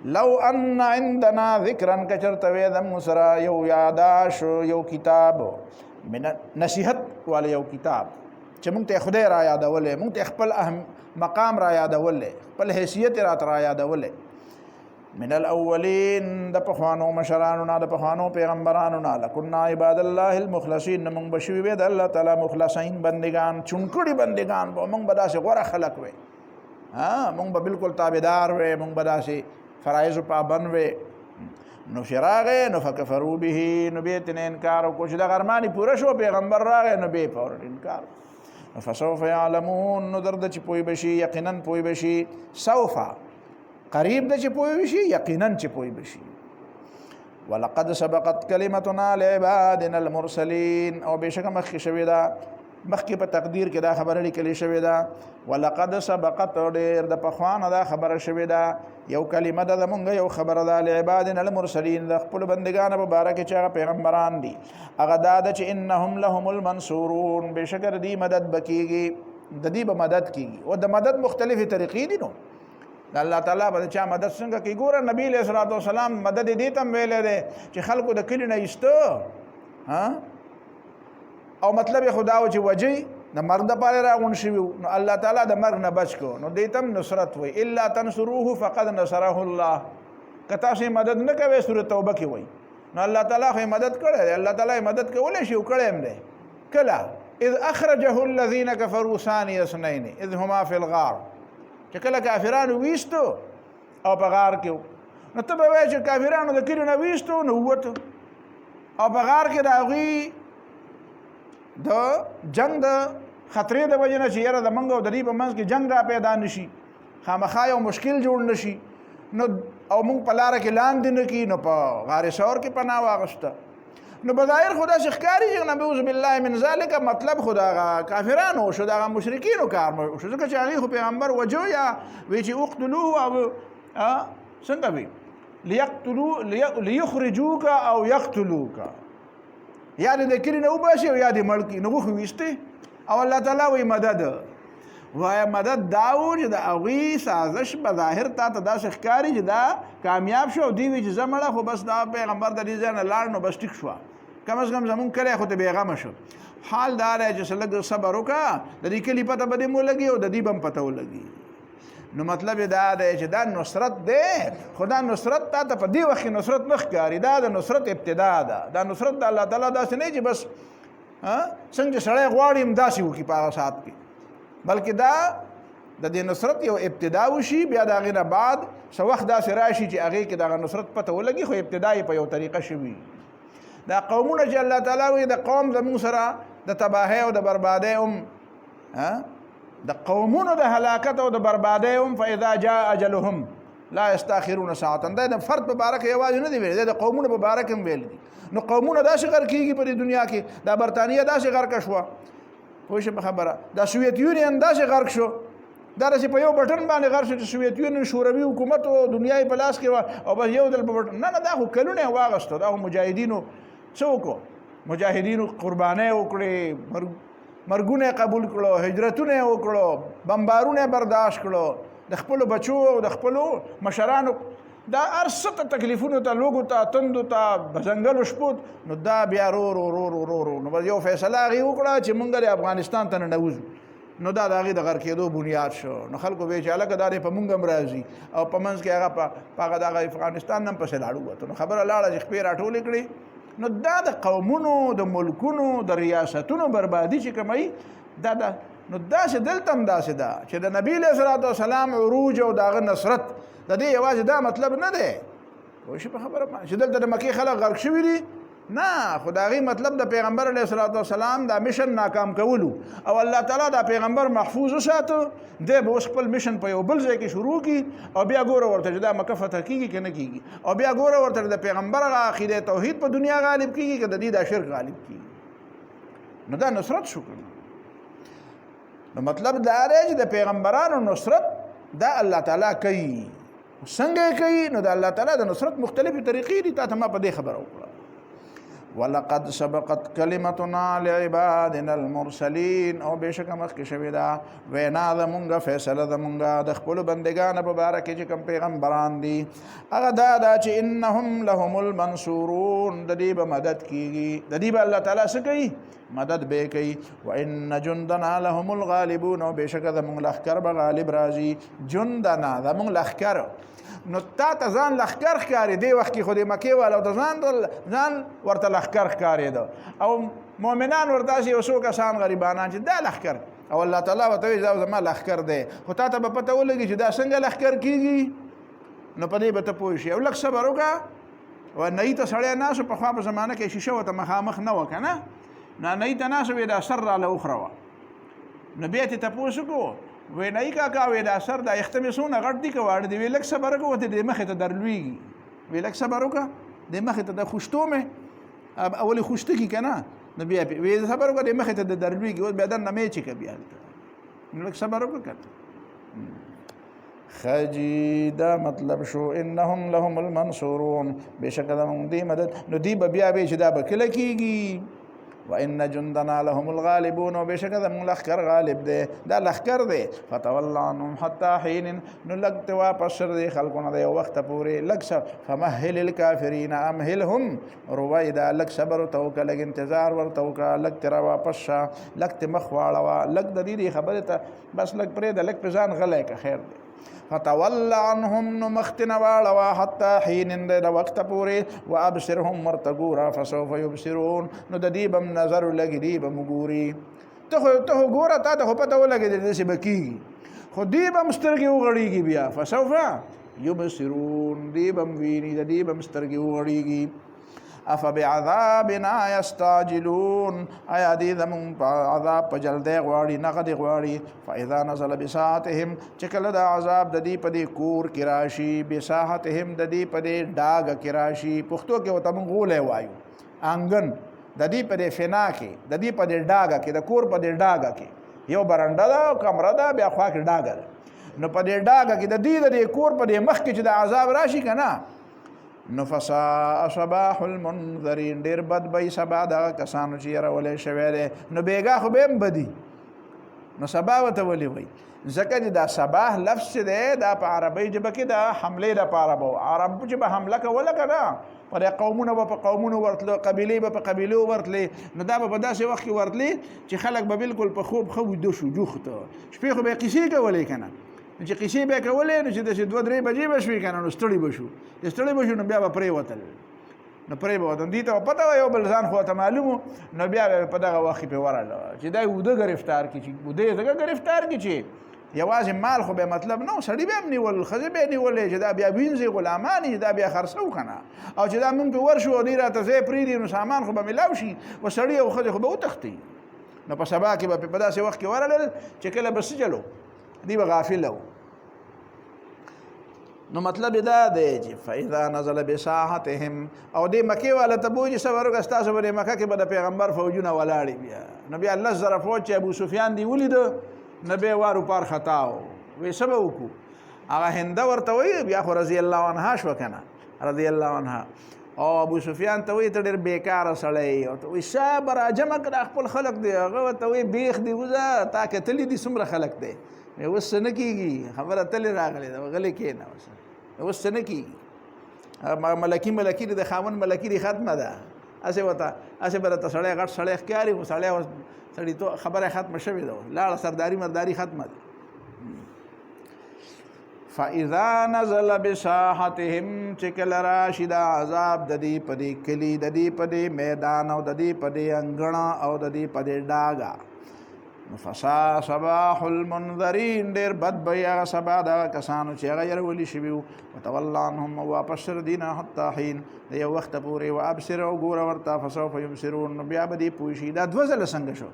S1: لو ان عندنا ذکرا کچرت ویدم سرا یو یاداش یو کتاب من نصیحت والے یو کتاب چې مونږ ته خدای را یادولې مونږ ته خپل اهم مقام را یادولې خپل حیثیت را یادولې من الاولین د پخوانو مشرانو نه د پخوانو پیغمبرانو نه لکنا عباد الله المخلصین مونږ بشوي به د الله تعالی مخلصین بندگان چونکړي بندگان به مونږ بداسه غوړه خلق وي مونږ به بالکل تابعدار وي مونږ بداسه فرایض پابند وي نو شراغه نو فکفروا به نو به تن انکار او کوشش د غرمانی پوره شو پیغمبر راغه نو به فور انکار فسوف يعلمون نو درد چې پوي بشي یقینا پوي بشي سوف قریب د چې پوي بشي یقینا چې پوي بشي ولقد سبقت كلمتنا لعبادنا المرسلين او بشک مخکې شوی دا مخکې په تقدیر کې دا خبره لیکل شوی دا ولقد سبقت ډیر د پخوانه دا خبره شوی دا یو کلمه ده مونږ یو خبره ده لعبادنا المرسلین د خپل بندگانو مبارک چې پیغمبران دي هغه دا چې انهم لهم المنصورون بشکر دی مدد بکیږي د دې به مدد کیږي او د مدد مختلفه طریقې دي نو الله تعالی به چا مدد څنګه کوي ګوره نبی علیہ الصلوۃ والسلام مدد دې تم ویلې ده چې خلکو د کلی نه ایستو او مطلب خدا او چې وجه د مرګ د پاره راغون شي نو الله تعالی د مرګ نه بچ کو نو دیتم نصرت وي الا تنصروه فقد نصره الله کتا شي مدد نه کوي سورۃ توبه کې وي نو الله تعالی خو مدد کړي الله تعالی مدد کولای شي کړي هم ده کلا اذ اخرجه الذين كفروا ثاني اثنين اذ هما في الغار چې کله کافرانو ویستو او په غار کې نو ته به وایې چې کافرانو د کلی نه ویستو نو ووتو او په غار کې د هغوی د جنگ د خطرې د وجې نه چې یاره د منګ او د دې په منځ کې جنگ را پیدا نشي خامخا یو مشکل جوړ نشي نو او موږ په لاره کې لاندې نه کي نو په غار ثور کې پناه واغسته نو بظاهر خدا شخکاری چې نعوذ بالله من ذلک مطلب خدا کافرانو شو دا مشرکینو کار مو شو ځکه چې هغه پیغمبر وجو یا وی چې اقتلوه او څنګه وی ليقتلوا ليخرجوك او يقتلوك یا دې کلی نه وباسي او یا دې ملکی نو خو ويسته او الله تعالی وی مدد وای مدد داو چې د اوی سازش په ظاهر ته دا شخکاری چې دا کامیاب شو دی وی چې زمړه خو بس دا پیغمبر د دې ځای نه لاړ نو بس ټیک شو کم از کم زمون کله خو ته بیغم شو حال دار چې سلګ صبر وکا د دې کلی پته بده مو لګي او د دې بم پته ولګي نو مطلب دا دی چې دا نصرت دی خدا نصرت ته په دې وخت نصرت نخ کاری دا د نصرت ابتدا ده دا نصرت د الله تعالی داسې نه چې بس څنګه سړی غواړي امداسي وکي په هغه سات کې بلکې دا د دې نصرت یو ابتدا وشي بیا د هغې نه بعد څه وخت داسې راشي چې هغې کې دغه نصرت پته ولګي خو ابتدا یې په یو طریقه شوي دا قومونه چې الله تعالی وایي د قوم زموږ سره د تباهۍ او د بربادۍ د قومونو د هلاکت او د بربادۍ فاذا جاء اجلهم لا يستاخرون ساعه دا د فرد په باره کې یوازې نه دی ویل د قومونو په باره کې هم ویل دي نو قومونه داسې غر کېږي په دنیا کې دا برطانیه داسې غرقه شوه پوه شو په خبره دا سوویت یونین داسې غرق شو دا داسې په یو بټن باندې غرق شو چې سوویت یونین شوروي حکومت او دنیا یې په لاس کې وه او بس یو ځل په بټن نه دا خو کلونه یې واغېستو دا خو مجاهدینو څه وکړو مجاهدینو قربانۍ وکړې مرګونه قبول کړو هجرتونه وکړو بمبارونه برداشت کړو د خپلو بچو او د خپلو مشرانو دا ارسته تکلیفونو ته لوګو ته تندو ته بزنګلو شپوت نو دا بیا رو نو یو فیصله هغې وکړه چې مونږ د افغانستان ته ننوځو نو دا د هغې د غرق کېدو بنیاد شو نو خلکو وایي چې هلکه دا دی په مونږ هم راځي او په منځ کې هغه په هغه دغه افغانستان هم پسې لاړ ووتو نو خبره لاړه چې خپې راټولې کړې نو دا د قومونو د ملکونو د ریاستونو بربادي چې کوموي دا نو داسې دلته هم داسې ده چې د نبي علیه الصلاة والسلام عروج او د هغه نصرت د دې یوازې دا مطلب نه دی پوه شو په خبره چې دلته د مکې خلک غرق شوي دي نه خو د هغې مطلب د پیغمبر علیه الصلاة والسلام دا میشن ناکام کولو او الله تعالی دا پیغمبر محفوظ وساته دی به اوس خپل میشن په یو بل ځای کې شروع کړي او بیا ګوره ورته چې دا مکه فتح کېږي که نه کېږي او بیا ګوره ورته د پیغمبر هغه عقیده توحید په دنیا غالب کېږي که د دې دا شرک غالب کېږي نو دا نصرت شو کړي نو مطلب دا دی چې د پیغمبرانو نصرت دا الله تعالی کوي څنګه کوي نو د الله تعالی د نصرت مختلفې طریقې دي تا ته ما په دې خبره وکړه ولقد سبقت کلمتنا لعبادنا المرسلین او بشک مخکې شوې ده وینا زمونږ فیصله زمونږ د خپلو بندګانو په باره کې چې کوم پیغمبران دي هغه دا ده چې انهم لهم المنصورون د دې به مدد کیږي د دې به الله تعالی څه کوي مدد به کوي وان جندنا لهم الغالبون او بشک زمونږ لښکر به غالب راځي جندنا زمونږ لښکر نو تا ته ځان لښکر ښکاري دی وخت کې خو د مکې والا ته ځان ورته لښکر ښکارېده او مؤمنان ورته داسې یو څو کسان غریبانان چې دا لښکر او الله تعالی ورته وایي دا زما لښکر دی خو تا ته به پته ولګي چې دا څنګه لښکر کېږي نو په دې به ته پوه شي او لږ صبر وکړه و نهي ته سړی ناست پخوا په زمانه کې شیشه ورته مخامخ نه وه که نه نهي ته ناست وې دا سر راله وخوروه نو بیا تې تپوس وکړو وی نه کاکا وی دا سر دا یخته مې څونه غټ دي که واړه دي وی لږ صبر وکړه ورته دې مخې ته درلوېږي وی لږ صبر وکړه دې مخې ته د خوشتو مې اولې خوشته کي که نه نو بیا وی صبر وکړه دې مخې ته د درلوېږي اوس بیا دننه مې چېکه بیا نو لږ صبر وکړه که خجی دا مطلب شو انهم لهم المنصورون بېشکه زموږ دې مدد نو دوی به بیا وی چې دا به کله کېږي وان جندنا لهم الغالبون وبشک زموږ لښکر غالب دی دا لښکر دی فتول عنهم حتی حین نو لږ ته واپس شر دی خلکو نه د یو وخته پورې لږ فمهل الکافرین امهلهم روی دا لږ صبر ورته وکړه لږ انتظار ورته وکړه لږ ته را واپس شه لږ ته مخ واړوه لږ د دې خبرې ته بس لږ پرېږده لږ پې ځان غلی که خیر دی فتول عنهم نو مختنه واړوه حتی حین د وخت پورې وابصرهم ورته ګوره فسوف یبصرون نو د دې به م نظر ولګي دې به م ګوري ته خو ګوره تا ته خو پته ولګېدې داسې به کېږي خو دې به م سترګې وغړېږي بیا فسوف یبصرون دې به م ویني د دې به م سترګې وغړېږي افبعذابنا یستعجلون آیا دې زموږ په عذاب په جلدی غواړي نغد غواړي فاذا نزل بساحتهم چې کله د عذاب د دې په دې کور کې راشي بساحتهم د دې په دې ډاګه کې راشي پښتو کې ورته موږ غولی وایو آنګن د دې په دې فنا کې د دې په دې ډاګه کې د کور په دې ډاګه کې یو برنډه ده او کمره ده بیا خوا کې ډاګه ده نو په دې ډاګه کې د دې کور په دې مخ کې چې د عذاب راشي که نه نو فساء صباح المنذرین ډېر بد به سبا دغه کسانو چې یرولی شوی دی نو بېګا خو به هم بدي نو سبا ورته ولې وایي ځکه چې دا صباح لفظ چې دی دا په عربۍ ژبه کې د حملې دپاره به عربو چې به حمله کوله که نه په دې قومونه به په قومونو ورتلو قبیلې به په قبیلو ورتلې نو دا به په داسې وخت کې ورتلې چې خلک به بالکل په خوب ښه ویده شو جوخت شپې خو به یې قیسې کولې که نه چې قیسې به یې کولې نو چې داسې 2-3 بجې به شوې که نه نو ستړي به شو چې ستړي به شو نو بیا به پرېوتل نو پرېوتل دې ته پته وه یو بل ځان خو ته معلوم و نو بیا به په دغه وخت کې پرې ورغله چې دا اوده ګرفتار کړي چې اوده یې ځکه ګرفتار کړي چې یوازې مال خو به مطلب نه سړي به هم نیول ښځې به یې نیولې چې دا بیا وینځي غلامان چې دا بیا خرڅو که نه او چې دا مونږ پې ورشو او دوی راته ځای پرېږدي نو سامان خو به میلاو شي و سړي او ښځې خو به وتښتي نو په سبا کې به په داسې وخت کې ورغلل چې کله به څه چلو دوی به غافله و نو مطلب دا دی چې فاذا نزل بساحتهم او دې مکې والا ته بوجي صبر وکړه ستاسو به مکه کې به د پیغمبر فوجونه ولاړې بیا نو بیا 10,000 فوج چې ابو سفیان دی ولیده نو بیا وارو پار خطا و وی څه به وکړو هغه هنده ورته وایي بیا خو رضی الله عنها شوه که نه رضی الله عنها او ابو سفیان ته وایي ته ډېر بېکاره سړی او ته وایي شا به راجمع کړه خپل خلق دی هغه ورته وایي بیخ دی وځه تا کتلي دي څومره خلق دی اوس څه نه کېږي خبره تلې راغلې ده غلې کښېنه اوس څه نه کېږي ملکي د خاوند ملکي دي ختمه ده هسې ورته هسې به راته سړی غټ سړی ښکاري خو سړی اوس سړیتوب خبره ختمه شوې ده لاړه سرداري مرداري ختمه ده فاذا نزل بساحتهم چې کله راشي دا عذاب د دې په دې کلي د دې په دې میدان او د دې په دې انګڼه او د دې په دې ډاګه فساء صباح المنذرین ډېر بد به هغه سبا دغه کسانو چې هغه یرولي شوي وو وتول عنهم واپس شر دینه حتی حین د یو وخته پورې وابصر او ګوره ورته فسوف یبصرون نو بیا به دې پوه شي دا 2 ځله څنګه شو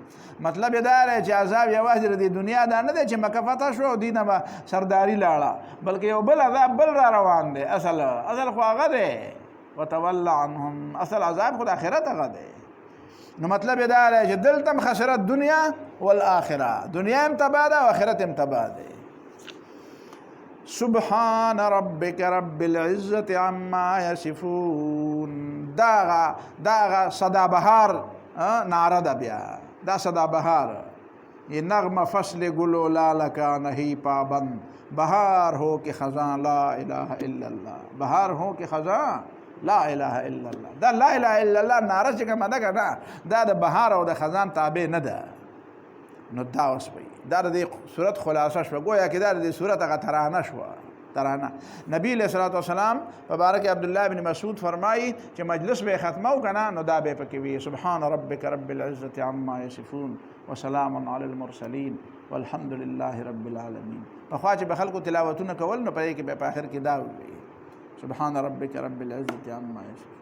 S1: مطلب یې دا دی چې عذاب یوازې د دنیا دا نه دی چې مکه فتح شو او دینه به سرداري لاړه بلکې یو بل عذاب بل را روان دی اصل خو هغه دی وتول عنهم اصل عذاب خو د آخرت هغه دی نو مطلب دا دی چې دلته هم خسرت دنیا والآخره دنیا هم تباه ده او آخرت هم تباه دی سبحان ربک رب العزت عما یصفون. داغا صدا بهار نعره ده بیا، دا صدا بهار، یہ نغمہ فصل گلو لال کا نہیں پابند، بہار ہو کہ خزاں لا الہ الا اللہ، بہار ہو کہ خزاں لا الہ الا اللہ. دا لا الہ الا اللہ نعره چې کومه ده که نه، دا د بهار او د خزان تابع نه ده. نو دا اوس وایي دا د دې صورت خلاصه شوه، گویا کې دا د دې صورت هغه ترانه شوه. ترانه نبی علیہ الصلوۃ والسلام مبارک عبداللہ بن مسعود فرمایي چې مجلس به ختمه و که نه، نو دا به پکې وي سبحان ربک رب العزة عما یصفون وسلام علی المرسلین والحمد لله رب العالمین. پخوا چې به خلکو تلاوتونه کول نو په دې کې به په آخر کې دا وي سبحان ربک رب العزة عما یصفون.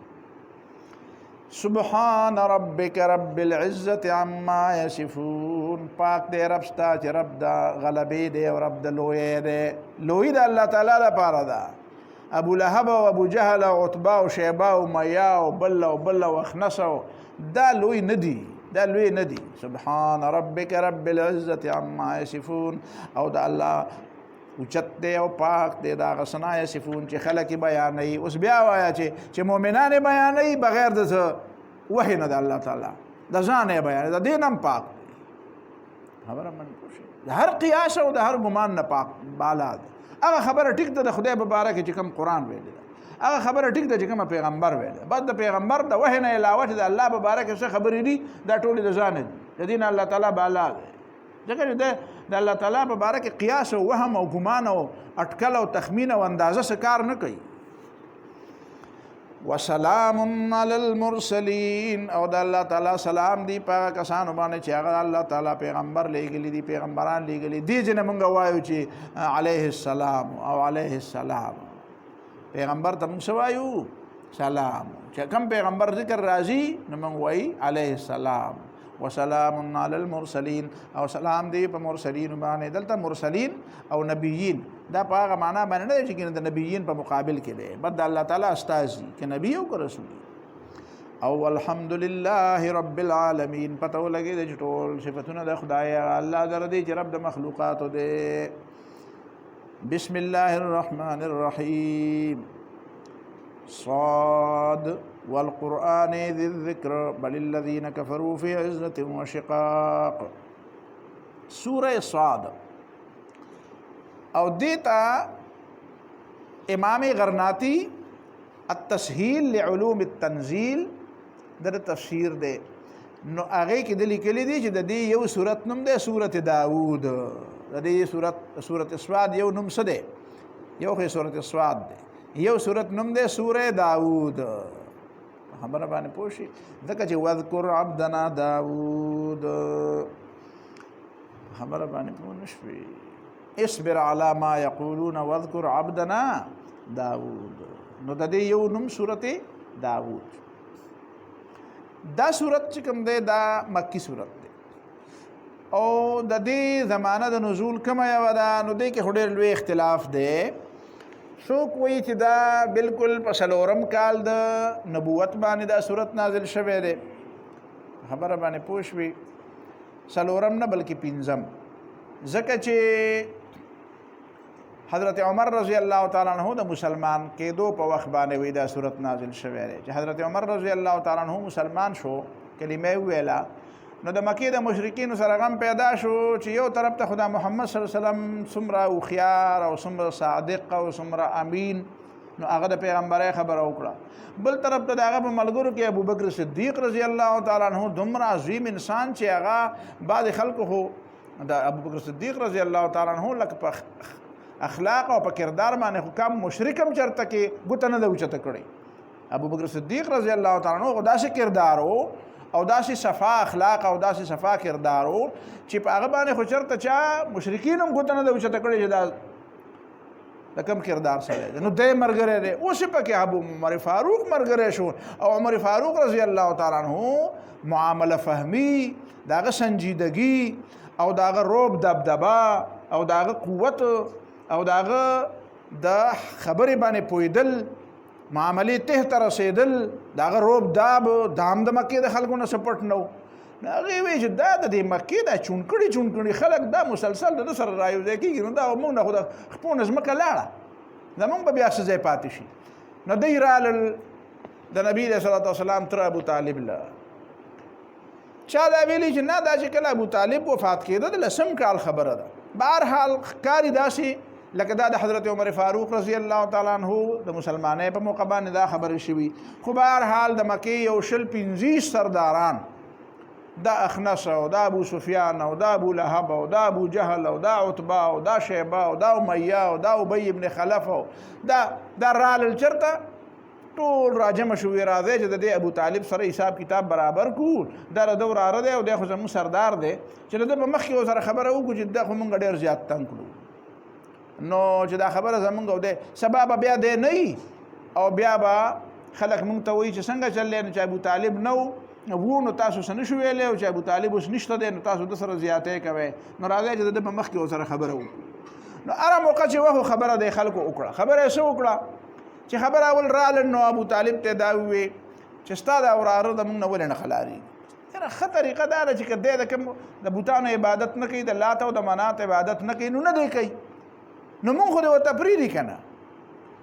S1: سبحان ربک رب العزة عما یصفون. پاک دے رب ستا چې رب دا غلبې دی او رب د لوی دی. لوی د الله تعالی لپاره ده. ابو لهب او ابو جهل او عتبه او شیبه او میا او بل او اخنس دا لوی نه دي، دا لوی نه دي. سبحان ربک رب العزة عما یصفون. او د الله اوچت دی او پاک دی دا غسنا یصفون چې خلک بیانوي. اوس بیا وایه چې مؤمنان بیانوي بغیر د وحی نه د الله تعالی د ځان یې بیانوي، د دین هم پاک دی. خبره من پوښي د هر قیاس او د هر ګمان نه پاک بالا دی. هغه خبره ټیک ده د خدای په باره کې چې کوم قرآن ویلی ده، هغه خبره ټیک ده چې کوم پیغمبر ویلی ده. بس د پیغمبر د وحی نه علاوه چې د الله په باره کې څه خبرې دي دا ټولې د ځانه دي. د دین الله تعالی بالا دی. ځکه چې د الله تعالی په باره کې قیاس او وهم او ګمان او اټکل او تخمین او اندازه څه کار نه کوي. وسلام علی المرسلین. او د الله تعالی سلام دی په هغه کسانو باندې چې هغه الله تعالی پیغمبر لیږلي دي، پیغمبران لیږلي دي. دې ځینې مونږ وایو چې علیه السلام او علیه السلام. پیغمبر ته مونږ څه وایو؟ سلام. چې کوم پیغمبر ذکر راځي نو مونږ وایي علیه السلام. وسلام علی المرسلین. او سلام دی په مرسلین باندې. دلته مرسلین او نبیین دا په هغه معنا باندې نه دی چې د نبیین په مقابل کې دی، بس د الله تعالی استازي که نبی او که رسول. او الحمد لله رب العالمین. پته ولګېده چې ټول صفتونه د خدای الله در دی چې رب د مخلوقاتو دی. بسم الله الرحمن الرحیم. صاد والقرآن ذي الذکر بل الذین کفروا فی عزة وشقاق. سورہ صاد. او دیتا امام غرناطی التسهیل لعلوم التنزیل در تفسیر دے. نو هغه کې د لیکلي دي چې د دې یو صورت نوم دی سورت داود. د دې صورت صاد یو نوم څه دی؟ یو خو صورت صاد دی، یو صورت نوم دی سوره داود. خبره باندې پوه شئ. ځکه چې واذکر عبدنا داود، خبره باندې پوه نه شوئ. اصبر علی ما یقولون واذکر عبدنا داود. نو د دې یو نوم سورت داود. دا سورت چې کوم دی دا مکی سورت دی او د دې زمانه د نزول کومه یوه ده نو دې کې خو ډېر لوی اختلاف دی. څوک وایي چې دا بالکل په څلورم کال د نبوت باندې دا صورت نازل شوی دی. خبره باندې پوه شوي. څلورم نه بلکې پنځم. ځکه چې حضرت عمر رضی الله تعالی عنہ د مسلمان کېدو په وخت باندې وی دا صورت نازل شوی دی. چې حضرت عمر رضی الله تعالی عنہ مسلمان شو، کلمه ویلا، نو د مکې د مشرکینو سره غم پیدا شو چې یو طرف ته خدا محمد صلی الله علیه وسلم څومره هوښیار او څومره صادق او څومره امین، نو هغه د پیغمبرۍ خبره وکړه. بل طرف ته د هغه په ملګرو کې ابوبکر صدیق رضی الله تعالی عنہ دومره عظیم انسان چې هغه بعض خلکو خو د ابوبکر صدیق رضی الله تعالی عنہ لکه په اخلاق او په کردار باندې خو کم مشرک هم چرته کې ګوته نه ده اوچته کړې. ابوبکر صدیق رضی الله تعالی عنہ داسې کردار او داسې صفا اخلاق او داسې صفا کردار چې په هغه باندې خو چرته چا مشرکین هم ګوته نه ده اوچته کړې چې دا د کوم کردار سره دی. نو دی ملګری دی. اوس یې پکې عمر فاروق ملګری شو او عمر فاروق رضی الله تعالی عنہ معامله فهمي، د هغه سنجیدګي او د هغه روب دبدبه او د هغه قوت او د هغه د خبرې باندې پوهېدل، معاملې ته ته رسېدل، د هغه روب داب دام د مکې د خلکو نه څه پټ نه و. نو هغې وایي چې دا د دې مکې دا چونکړي خلک دا مسلسل د ده سره رايوځای کېږي نو دا موږ نه خو د خپو نه ځمکه لاړه زمونږ به بیا څه ځای پاتې شي نو دوی رالل د نبي علیه صلات وسلام تر ابو طالب له چا دا ویلي چې نه دا چې کله ابو طالب وفات کېده د لسم کال خبره ده بهرحال ښکاري داسې لکه دا د حضرت عمر فاروق رضی الله تعالی عنه د مسلمانۍ په موقع باندې دا خبرې شوي خو بهرحال د مکې یو 25 سرداران دا اخنس او دا ابو سفیان او دا ابو لهب او دا ابو جهل او دا عتبه او دا شیبه او دا امیه او دا ابی ابن خلف او دا رالل چرته ټول راجمع شوي راځي چې د ابو طالب سره حساب کتاب برابر کو دا د وراره دی او د خو زموږ سردار دی چې د په مخ کې سره خبره وکړو چې دا خو مونږ ډېر زیات تنګ کړو نو چې دا خبره زمونږ او دی سبب بیا دی نه او بیا به خلک مونږ ته وایي چې څنګه چللی نو چې ابو طالب نه و نو تاسو څه نشو ویلی او چې ابو طالب اوس نشته دی نو تاسو د سره زیاتی کوئ نو راځئ چې د په مخ کې سره خبره وکړو نو هره موقع چې وخت خبره دی خلکو وکړه خبره یې څه وکړه چې خبر اول رالن نو ابو طالب ته دا وی چې ستا دا وراره د موږ نه ولې نه خلاري یاره ښه طریقه دا ده چې که دی د کوم د بوتانو عبادت نه کوي د لات او د منات عبادت نه کوي نو نه دی کوي نو مونږ خو د ورته پرېږدي که نه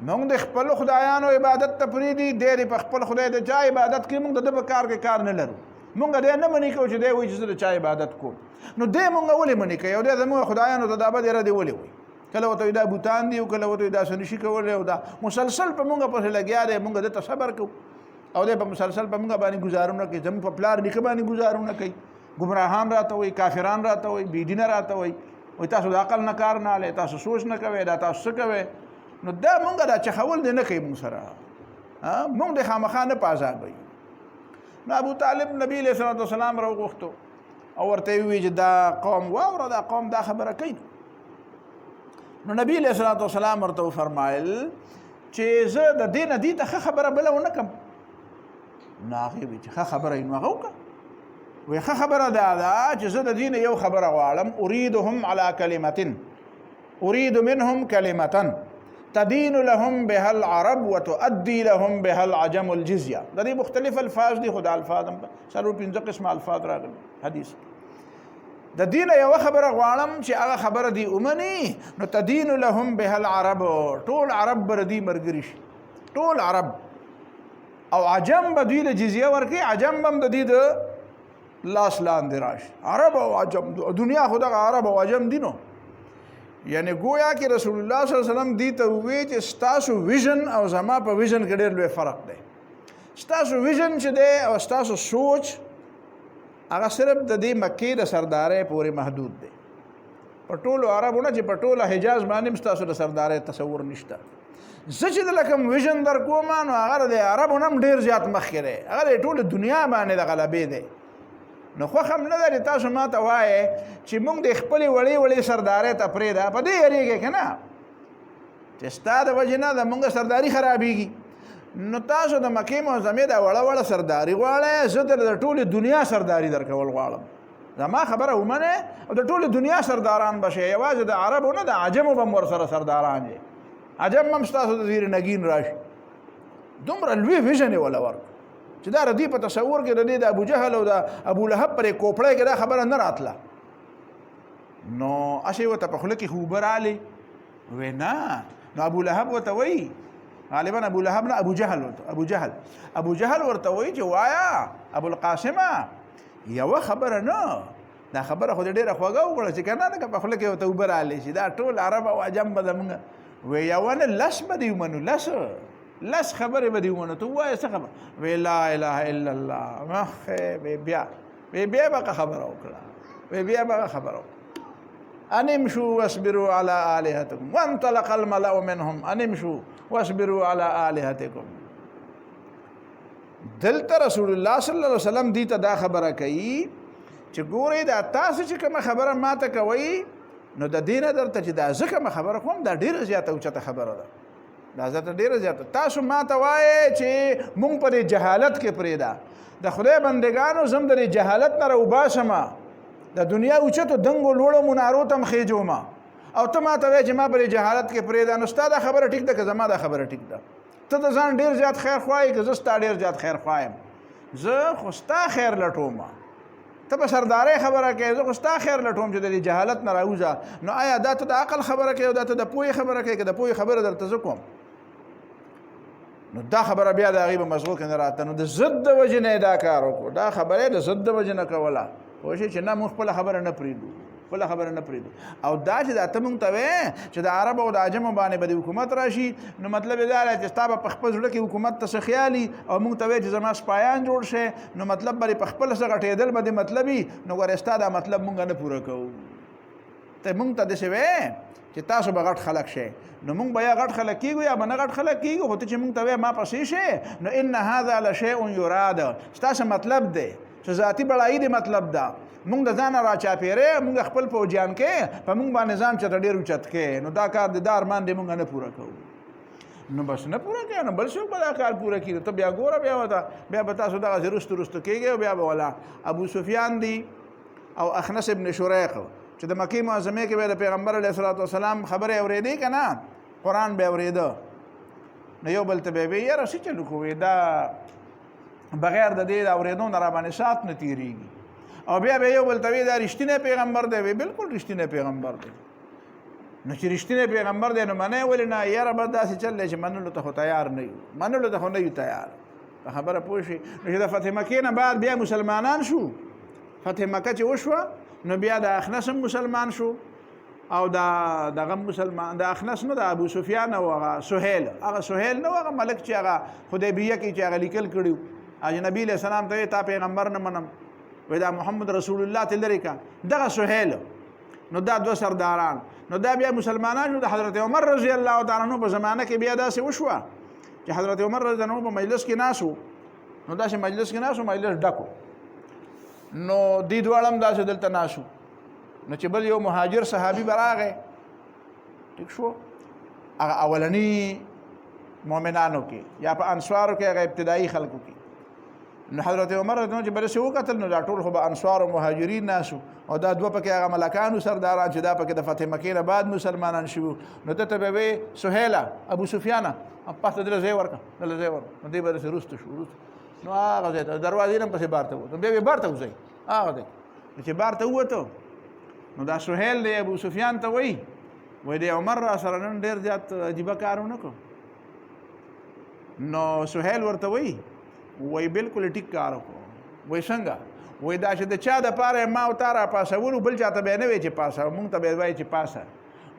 S1: مونږ د خپلو خدایانو عبادت ته پرېږدي دی په خپل خدای د چا عبادت کوي مونږ د ده په کار کې کار نه لرو مونږ دی نه منې کوو چې دی وایي چې زه د چا عبادت کوم نو دی مونږ ولې منې کوي او دی زموږ خدایانو ته دا به دی ردې ولې وایي کله ورته دا بوتان دي او کله ورته دا څه نشي کولی او دا مسلسل په مونږ پسې لګیا دی مونږ دته صبر کوو او دی په مسلسل په مونږ باندې ګزارونه کوي زموږ په پلار نیکه باندې ګزارونه کوي ګمراهان راته وایي کافران راته وایي بېدینه راته وایي تاسو د عقل نه کار نه اخلئ تاسو سوچ نه کوئ دا تاسو څه کوئ نو دا مونږ دا چخول دی نه کوي مونږ سره مونږ د خامخا نه په عذابوي نو ابو طالب نبي علیه صلات وسلام راوغوښتو او ورته یې ووایي چې دا قوم واوره دا قوم دا خبره کوي نو نبی علیه صلات وسلام ورته وفرمایل چې زه د دې نه دې ته ښه خبره بله ونه کړم نو هغې وایي چې ښه خبره یې نو هغه وکړه وایي ښه خبره دا ده چې زه د دې نه یو خبره غواړم اريدهم على کلمة اريد منهم کلمة تدين لهم بها العرب وتؤدي لهم بها العجم الجزيه د دې مختلف الفاظ دي خدای الفاظ هم څلور پنځه قسمه الفاظ راغلي حدیث د دین یو خبره غواړم چې هغه خبره دی اومني نو تدين لهم بها العرب ټول عرب بردي مرګري شي ټول عرب او عجم به دوی له جزیه ورکي عجم هم د دې د لاس لاندې راشي عرب او عجم دنیا خو دغه عرب او عجم دي نو یعنی گویا کې رسول الله صلی الله علیه وسلم دې ته ووایي چې ستاسو ویژن او زما په ویژن کې ډېر لوی فرق دی ستاسو ویژن چې دی او ستاسو سوچ هغه صرف د دې مکې د سردارۍ پورې محدود دی په ټولو عربو نه چې په ټوله حجاز باندې هم ستاسو د سردارۍ تصور نشته زه چې د لکم ویژن در کوم نو هغه د عربو نه هم ډېر زیات مخکې دی هغه د ټولې دنیا باندې د غلبې دی نو خوښ هم نه ده تاسو ما ته وایې چې موږ د خپلې وړې سردارۍ ته پرېږده په دې یېرېږئ که نه چې ستا د وجې نه د موږ سرداري خرابېږي نو تاسو د مکې معظمې دا وړه سرداري غواړئ زه د ټولې دنیا سرداري درکول غواړم زما خبره ومنئ او د ټولې دنیا سرداران به شئ یوازې د عربو نه د عجمو به هم ورسره سرداران یې عجم هم ستاسو د زیر نګین راشي دومره لوی ویژن یې وله ورک چې دا ردی په تصور کې د دې د ابو جهل او د ابو لهب پرې کوپړی کې دا خبره نه راتله نو هسې ورته په خوله کې خو اوبه رالې وی نه نو ابو لهب ورته وایي غالبا ابو لهب نه ابو جهل ورته وایي چې وایا ابو القاسمه یوه خبره نه دا خبره خو دې ډېره خوږه وکړه چې که نه لکه په خوله کې ورته اوبه رالې چې دا ټول عرب او عجم به زمونږ وی یوه نه لس به دې ومنو لس خبرې به دې ومنو ته ووایه څه خبره وی لا اله الا الله مخې بیا به خبره وکړه ان امشوا واصبروا على آلهتكم وانطلق الملأ منهم ان امشوا واصبروا على آلهتكم دلته رسول الله صلی الله علیه وسلم دې ته دا خبره کوي چې ګورئ دا تاسو چې کومه خبره ماته کوئ نو د دې نه درته چې دا زه کومه خبره کوم دا ډېره زیاته اوچته خبره ده دا ذاته ډېره زیاته تاسو ماته وایئ چې مونږ په دې جهالت کې پرېږده د خدای بندګانو زم د دې جهالت نه راوباسمه د دنیا اوچتو دنګو لوړو منارو ته م خېجومه او ته ماته وایې چې ما په دې جهالت کې پرېږده نو ستا دا خبره ټیک ده که زما دا خبره ټیک ده ته د ځان ډېر زیات خیر خوایې که زه ستا ډېر زیات خیر خوایم زه خو ستا خیر لټوم ته په سردارۍ خبره کوې زه خو ستا خیر لټوم چې د جهالت نه راوځه نو آیا دا ته د عقل خبره کوې او دا ته د پوهې خبره کوې که د پوهې خبره درته زه کوم نو دا خبره بیا د هغې په مزغو کې نه راته نو د ضد د وجې نه یې دا کار وکړو دا خبره د ضد د وجې نه کوله پوه شئ چې نه موږ خپله خبره نه پرېږدو خپله خبره نه پرېږدو او دا چې دا ته موږ ته وې چې د عرب او د عجمو باندې به د حکومت راشي نو مطلب یې دا دی چې ستا به په خپل زړه کې حکومت ته څه خیالي او موږ ته وې چې زما سپایان جوړ شي نو مطلب به په خپله څه غټېدل به د مطلب وي نو ګورې ستا دا مطلب موږ نه پوره کوو ته موږ ته داسې وې چې تاسو به غټ خلک شئ نو موږ به یا غټ خلک کېږو یا به نه غټ خلک کېږو خو ته چې موږ ته وې ما پسې شئ نو ان هذا لشیء یراد ستاسو مطلب دی چې ذاتي بړایي دی مطلب ده موږ د ځانه را چاپېرې موږ خپل پوجیان کې په موږ باندې ځان چېرته ډېر اوچت کې نو دا کار د دا ارمان دی موږ نه پوره کوو نو بس نه پوره کوي نو بل څوک به دا کار پوره کړي ته بیا ګوره بیا به تاسو دغسې رستو رستو کېږئ او بیا به ولا ابو سفیان دی او اخنس ابن شریق چې د مکې معظمې کې به د پیغمبر علیه الصلاة والسلام خبرې اورېدې که نه قرآن به اورېده نو یو بل ته به وی یاره څه چلو کوې دا بغیر د دې د اورېدو نه راباندې سات نه تېرېږي او بیا به یو بل ته وی دا رښتینی پیغمبر دی وی بالکل رښتینی پیغمبر دی نو چې رښتینی پیغمبر دی نو منې ولې نه یاره بس داسې چل دی چې منلو ته خو تیار نه یو منلو ته خو نه یو تیار په خبره پوه شئ نو چې د فتح مکې نه بعد بیا مسلمانان شو فتح مکه چې وشوه نو بیا د اخنس هم مسلمان شو او دغه مسلمان د اخنس نه د ابو سفیان او هغه سهیل هغه سهیل نه هغه ملک چې هغه حدیبیه کې چې هغه لیکل کړي نبی علیه السلام ته تا پیغمبر نه منم وای دا محمد رسول الله ته لري کا دغه سهیل نو دا دوه سرداران نو دا بیا مسلمانان شو د حضرت عمر رضی الله تعالی عنہ په زمانه کې بیا داسې وشوه چې حضرت عمر رضی الله عنه په مجلس کې ناسو نو داسې مجلس کې ناسو مجلس ډکو نو دی دواړه هم داسې دلته ناسو نو چې بل یو مهاجر صحابي به راغی ټیک شو هغه اولني مؤمنانو کې یا په انصارو کې هغه ابتدایي خلکو کې نو حضرت عمر رضی الله عنه چې بل څه وکتل نو دا ټول خو به انصار او مهاجرین ناسو او دا دوه پکې هغه ملکانو سرداران چې دا پکې د فتح مکې نه بعد مسلمانان شوي نو ته به وی سهیله ابو سفیانه پاسته دله ځای ورکړه دله ځای ورکړه نو دی به داسې رسته شو نو هغه ځای ته دروازې نه پسې بار ته ووتو بیا بار ته وځئ هغه دی چې بار ته ووتو نو دا سهیل دی ابو سفیان ته وایي دی عمر را سره نن ډېر زیات عجیبه کار ونه کړو نو سهیل ورته وایي بالکل ټیک کار وکړو وایي څنګه وایي دا چې د چا دپاره ما او تا را پاسولو بل چا ته به یې نه وی چې پاسه مونږ ته به یې وایي چې پاسه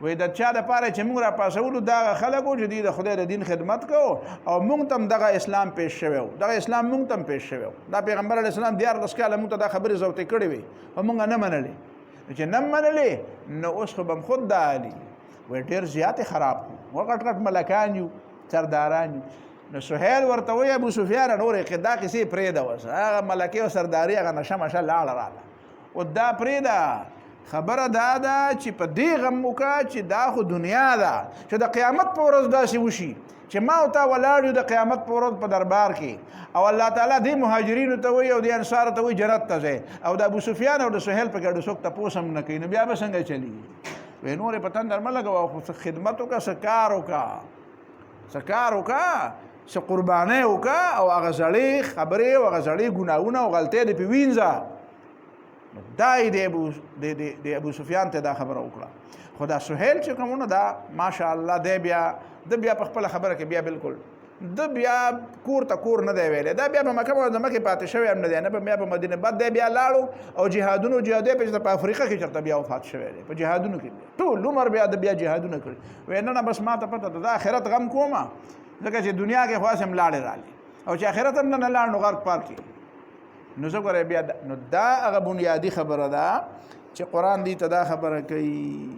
S1: وایي د چا دپاره چې مونږ را پاسولو دغه خلک وو چې دوی د خدای د دین خدمت کوو او مونږ ته هم دغه اسلام پیش شوی و دغه اسلام مونږ ته هم پیش شوی و دا پیغمبر علیه السلام 14 کاله مونږ ته دا خبرې زوتې کړې وې او مونږ نه منلې چې نه منلې نو اوس خو به م خود دا علي وایي ډېر زیاتې خراب کړو و غټ غټ ملکان یو سرداران یو نو سهیل ورته وایي ابو سفیان نورې دا کیسې پرېږده اوس هغه ملکې او سرداري هغه نشه مشه لاړه راله او دا پرېږده خبره دا ده چې په دې غم وکړه چې دا خو دنیا ده چې د قیامت په ورځ داسې وشي چې ما او تا ولاړ یو د قیامت په ورځ په دربار کې او الله تعالی دې مهاجرینو ته وایي او دې انصارو ته وایي جنت ته ځئ او د ابو سفیان او د سهیل په ګډو څوک تپوس هم نه کوي نو بیا به څنګه چلیږي وایي نورې په تندر مه لګوه خو څه خدمت وکړه څه کار وکړه څه قربانۍ وکړه او هغه زړې خبرې او هغه زړې ګناهونه او غلطۍ دې پې وینځه دا یې د ابو سفیان ته دا خبره وکړه خو دا سهیل چې کومونه دا ماشاءالله دی بیا په خپله خبره کې بیا بالکل د بیا کور ته کور نه دی ویلی دا بیا په مکه معظمه کې پاتې شوی هم نه دی نه به بیا په مدینه بعد دی بیا لاړو او جهادونو جهادی په افریقا کې چېرته بیا وفات شوی دی په جهادونو کې ټول عمر بیا جهادونه کړي وایي نه بس ما ته پته ده د آخرت غم کومه ځکه چې دنیا کې خو هسې هم لاړې رالې او چې آخرت هم نه لاړ نو غرق پار کې نو زه ګورې بیا نو دا هغه بنیادي خبره ده چې قرآن دې ته دا خبره کوي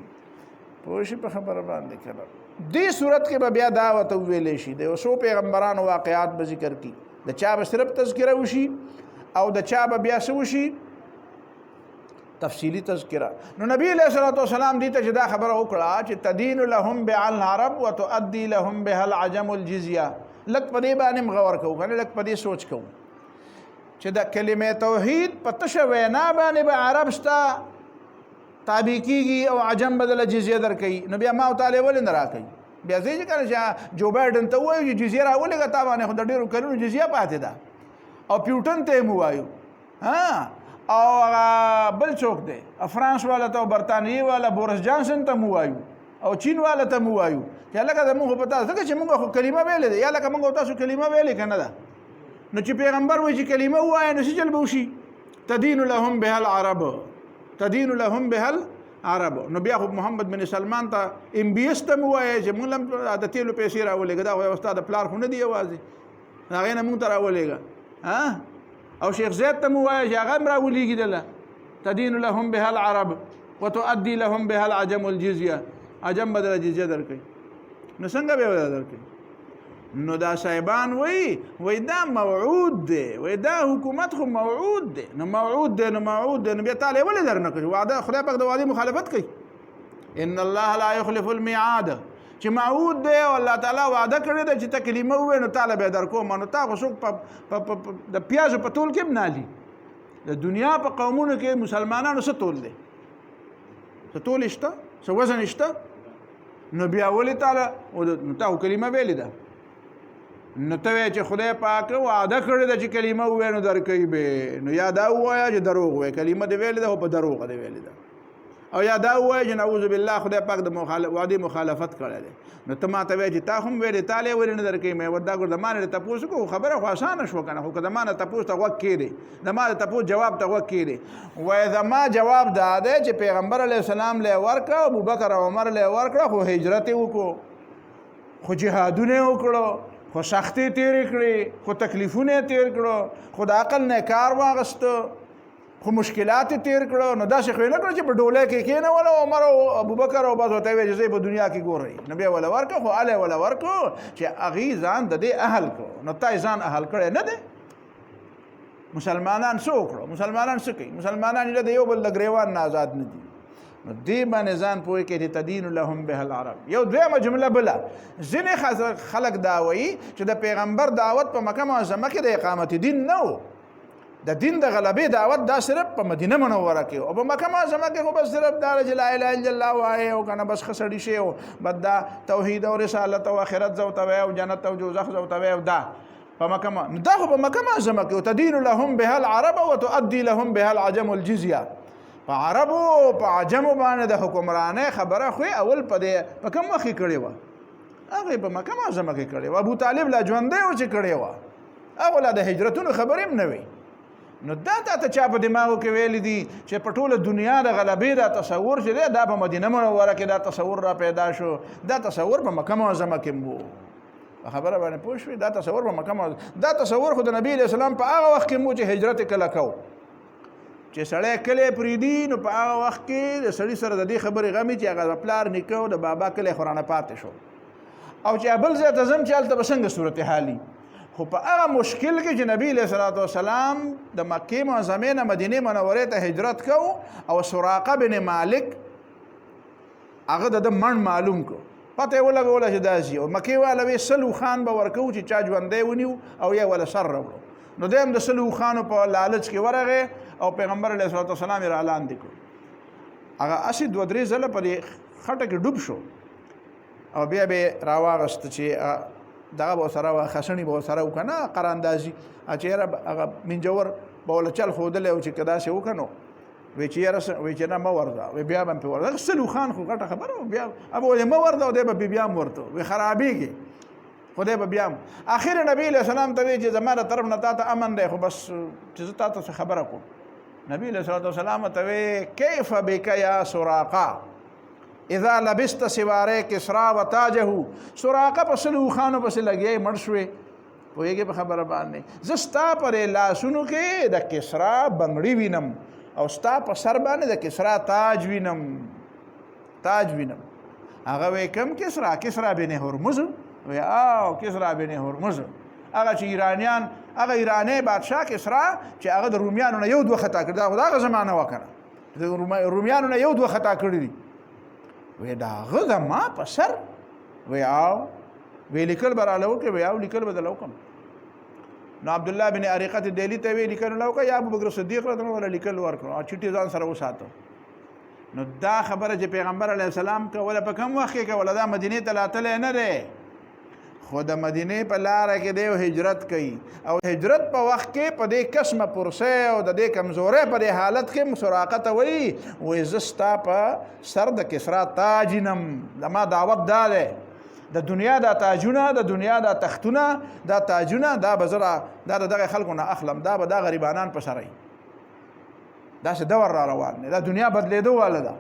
S1: پوه شي په خبره باندې که دې صورت کې به بیا دا ورته وویلی شي د یو څو پیغمبرانو واقعات به ذکر کړي د چا به صرف تذکره وشي او د چا به بیا څه وشي تفصیلی تذکره نو نبی علیہ الصلوۃ والسلام دې ته چې دا خبره وکړه چې تدین لهم بالعرب وتؤدي لهم بها العجم الجزيه لک په دې باندې مغور کوو کنه لک په دې سوچ کوو چې د کلمه توحید په تشه وینا باندې به عرب ستا تابع کیږي او عجم بدله جزیه درکوي نو بیا ما تعالی ولې نه راکوي بیا ځکه چې جو بایډن ته وایي چې جزیه راولېږه تا باندې خو د ډېرو کلونو جزیه پاتې ده او پیوټن ته یې مو وایو او هغه بل څوک دی فرانس والا ته او برطانیې والا بورس جانسن ته مو وایو او چین والا ته مو وایو چې لکه زموږ په تاسو ځکه چې موږ خو کلمه ویلې ده یا لکه موږ تاسو کلمه ویلې کنه ده نو چې پیغمبر وایي چې کلمه وایي نو څه چل به وشي تدین لهم بها العرب تدین لهم بها العرب نو بیا خو محمد بن سلمان ته ام بي اس ته مو وایي چې موږ د تیلو پیسې راولېږه دا خو استاد پلار خو نه دی یوازې هغې نه موږ ته راولېږه او شیخ زید ته مو وایي چې هغه هم راولېږېدله تدین لهم بها العرب وتؤدي لهم بها العجم الجزيه عجم بدل جزيه درکوي نو څنګه به درکوي نو دا صاحبان وای دا موعود دی وای دا حکومت خو موعود دی نو موعود دی نو بیا تعالی ولې درنه کوي وعده خدای پاک د وعده مخالفت کوي ان الله لا يخلف الميعاد چې موعود دی او الله تعالی وعده کړی دی چې ته کلمه ووایې نو تعالی به درکوم نو تا خو څوک د پیازو په تول کې بنالي د دنیا په قومونو کې مسلمانانو څه تول دی څه تول شته څه وزن شته نو بیا ولې تعالی نو تا کلمه ویلې ده نو ته چې خدای پاک وعده کړی ده چې کلمه ووایې نو درکوي به نو یا دا ووایه چې دروغ وایې کلمه دې ویلې ده خو په دروغ دې ویلې ده او یا دا وایي چې نعوذ بالله خدای پاک د وعدې مخالفت کړی دی نو ته ما ته وایې چې تا هم ویلې تالی ولې نه درکوي مې ور دا ګور د ما نه تپوس کوو خبره خو اسانه شوه که نه خو که د ما نه تپوس ته غوږ کېدې د ما د تپوس جواب ته غوږ کېدې وایي زما جواب دا دی چې پیغمبر علیه السلام لی ورکړه ابوبکر او عمر لی ورکړه خو هجرت یې وکړو خو جهادونه یې وکړو خو سختې تېرې کړې خو تکلیفونه یې تېر کړو خو د عقل نه کار واغسته خو مشکلات تیر کړو نو داسې خو نه کړو چې په ډوله کې کېنول او عمر او ابوبکر او بس ورته وایي چې زه په دنیا کې ګورئ نو بیا وله ورکړو خو هلی وله ورکړو چې هغې ځان د دې اهل کړو نو تا یې ځان اهل کړی نه دی مسلمانان څه وکړو مسلمانان څه کوي مسلمانان د یو بل د ګریوان نه آزاد نه دي نو دې باندې ځان پوهې کې چې تدین لهم به العرب یو دویمه جمله بله ځینې خلک دا وایي چې د پیغمبر دعوت په مکه معظمه کې د اقامت دین نه و د دین د غلبې دعوت دا صرف په مدینه منوره کې او په مکه معظمه کې خو بس صرف دا چې لا اله الا الله وایي او کنه بس خسړی شي او بد دا توحید او رسالت او آخرت زوته وي او جنت او دوزخ زوته وي او دا په مکه دا خو په مکه معظمه کې تدین لهم بها العرب وتؤدي لهم بها العجم الجزيه په عربو په عجمو باندې د حکمرانۍ خبره خو اول په کوم وخت کې کړې وه هغې په مکه معظمه کې کړې وه ابو طالب لا ژوندی و چې کړې وه هغه لا د هجرتونو خبرې هم نه وي نو دا ته چا په دماغو کې ویلي دي چې په ټوله دنیا د غلبې دا تصور چې دی دا په مدینه منوره کې دا تصور را پیدا شو دا تصور په مکه معظمه کې و په خبره باندې پوه شوې دا تصور په مکه معظمه دا تصور خو د نبي علیه السلام په هغه وخت کې مو چې هجرت کله کو چې سړی کلی پرېږدي نو په هغه وخت کې د سړي سره د دې خبرې غم چې هغه د پلار نیکه او د بابا کلی خورانه پاتې شو او چې بل ځای ته ځم چې هلته به څنګه صورتحالي خو په هغه مشکل کې چې نبی علیه الصلاة والسلام د مکې معظمې نه مدینې منورې ته هجرت کو او سراقه بن مالک هغه د من معلوم کو پته یې ولګوله چې داسې او مکې والا وی سلو خان به ورکوو چې چا ژوندی ونیو او یا وله سر راوړو نو دی هم د سلو خانو په لالچ کې ورغی او پیغمبر علیه الصلاة والسلام یې رالاندې کړو هغه هسې دوه درې ځله په دې خټه کې ډوب شو او بیا به یې راواغسته چې دغه به سره خسنی به سره وکنه قراندازي چې هغه منجور به ول چل خودل او چې کدا سه وکنو وی چې یاره وی چې نه ما ورده وی بیا هم په ورده سلو خان خو غټه خبره بیا ابو ما ورده او دی به بیا ورته وی خرابېږي خدای به بیا اخر نبی علیہ السلام ته وی چې زماره طرف نه تا ته امن دی خو بس چې تا ته خبره کوم نبی علیہ السلام ته وی کیف بک یا سراقه اذا لبست سواره کسرا و تاجه سراقه په سلو خانو پسې لګی مړ شوې پوهېږې په خبره باندې زه ستا پر لاسونو کې د کسرا بنګړي وینم او ستا په سر باندې د کسرا تاج وینم هغه وی کم کسرا بن هرمز وی او کسرا بن هرمز هغه چې هغه ایرانی بادشاه کسرا چې هغه د رومیانو نه یو دوه خطا کړي دا هغه زمانه وکړه د رومیانو نه یو دوه خطا کړي دي وی دا هغه زما په سر وی او وی لیکل به راله وکړې وی او لیکل به درله وکړم نو عبدالله بن عریقة دهلي ته وی لیکل راله وکړه یا ابوبکر صدیق راته ولا لیکل ورکړو او چټي ځان سره وساتو نو دا خبره چې پیغمبر علیه السلام کوله په کوم وخت کې کوله دا مدینې ته راتلی نه دی خو د مدینې په لاره کې دی هجرت کوي او هجرت په وخت کې په دې قسمه پرسه او د دې کمزورۍ په دې حالت کې سراقه ته وایي زه ستا په سر د کسرا تاج نم زما دعوت دا دی د دنیا دا تاجونه د دنیا دا تختونه دا تاجونه دا به زه دا د دغه خلکو نه اخلم دا به دا غریبانان په سره داسې دور را روان دی دا دنیا بدلېدو واله ده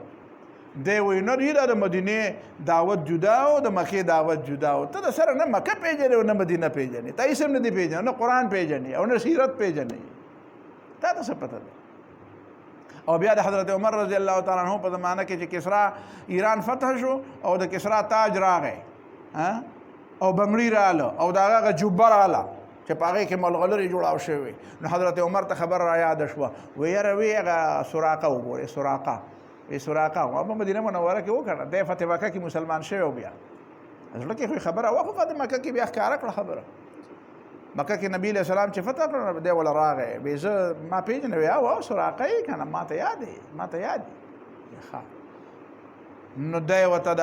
S1: دی وایي نه دا د مدینې دعوت جدا او د مکې دعوت جدا او ته د سره نه مکه پېژنې او نه مدینه پېژنې ته هېڅ هم نه دي پېژنې نه قرآن پېژنې او نه سیرت پېژنې تا ته څه پته ده او بیا د حضرت عمر رضی الله تعالی عنه په زمانه کې چې کسرا ایران فتح شو او د کسرا تاج راغی او بنګړي رااله او د هغه جوبه رااله چې په هغې کې ملغلرې جوړاو شوي نو حضرت عمر ته خبر را یاده شوه وی یاره وی هغه سراقه وګورې سراقه هغه په مدینه منوره کې وکړه دی فتح مکه کې مسلمان شوی او بیا زړه کې خو خبره وه خو فتح مکه کې بیا ښکاره کړه خبره مکه کې نبي علیه السلام چې فتح کړه دی وله راغی وی زه ما پېژنې وی او سراقه یې که نه ما ته یاد ښه نو دی ورته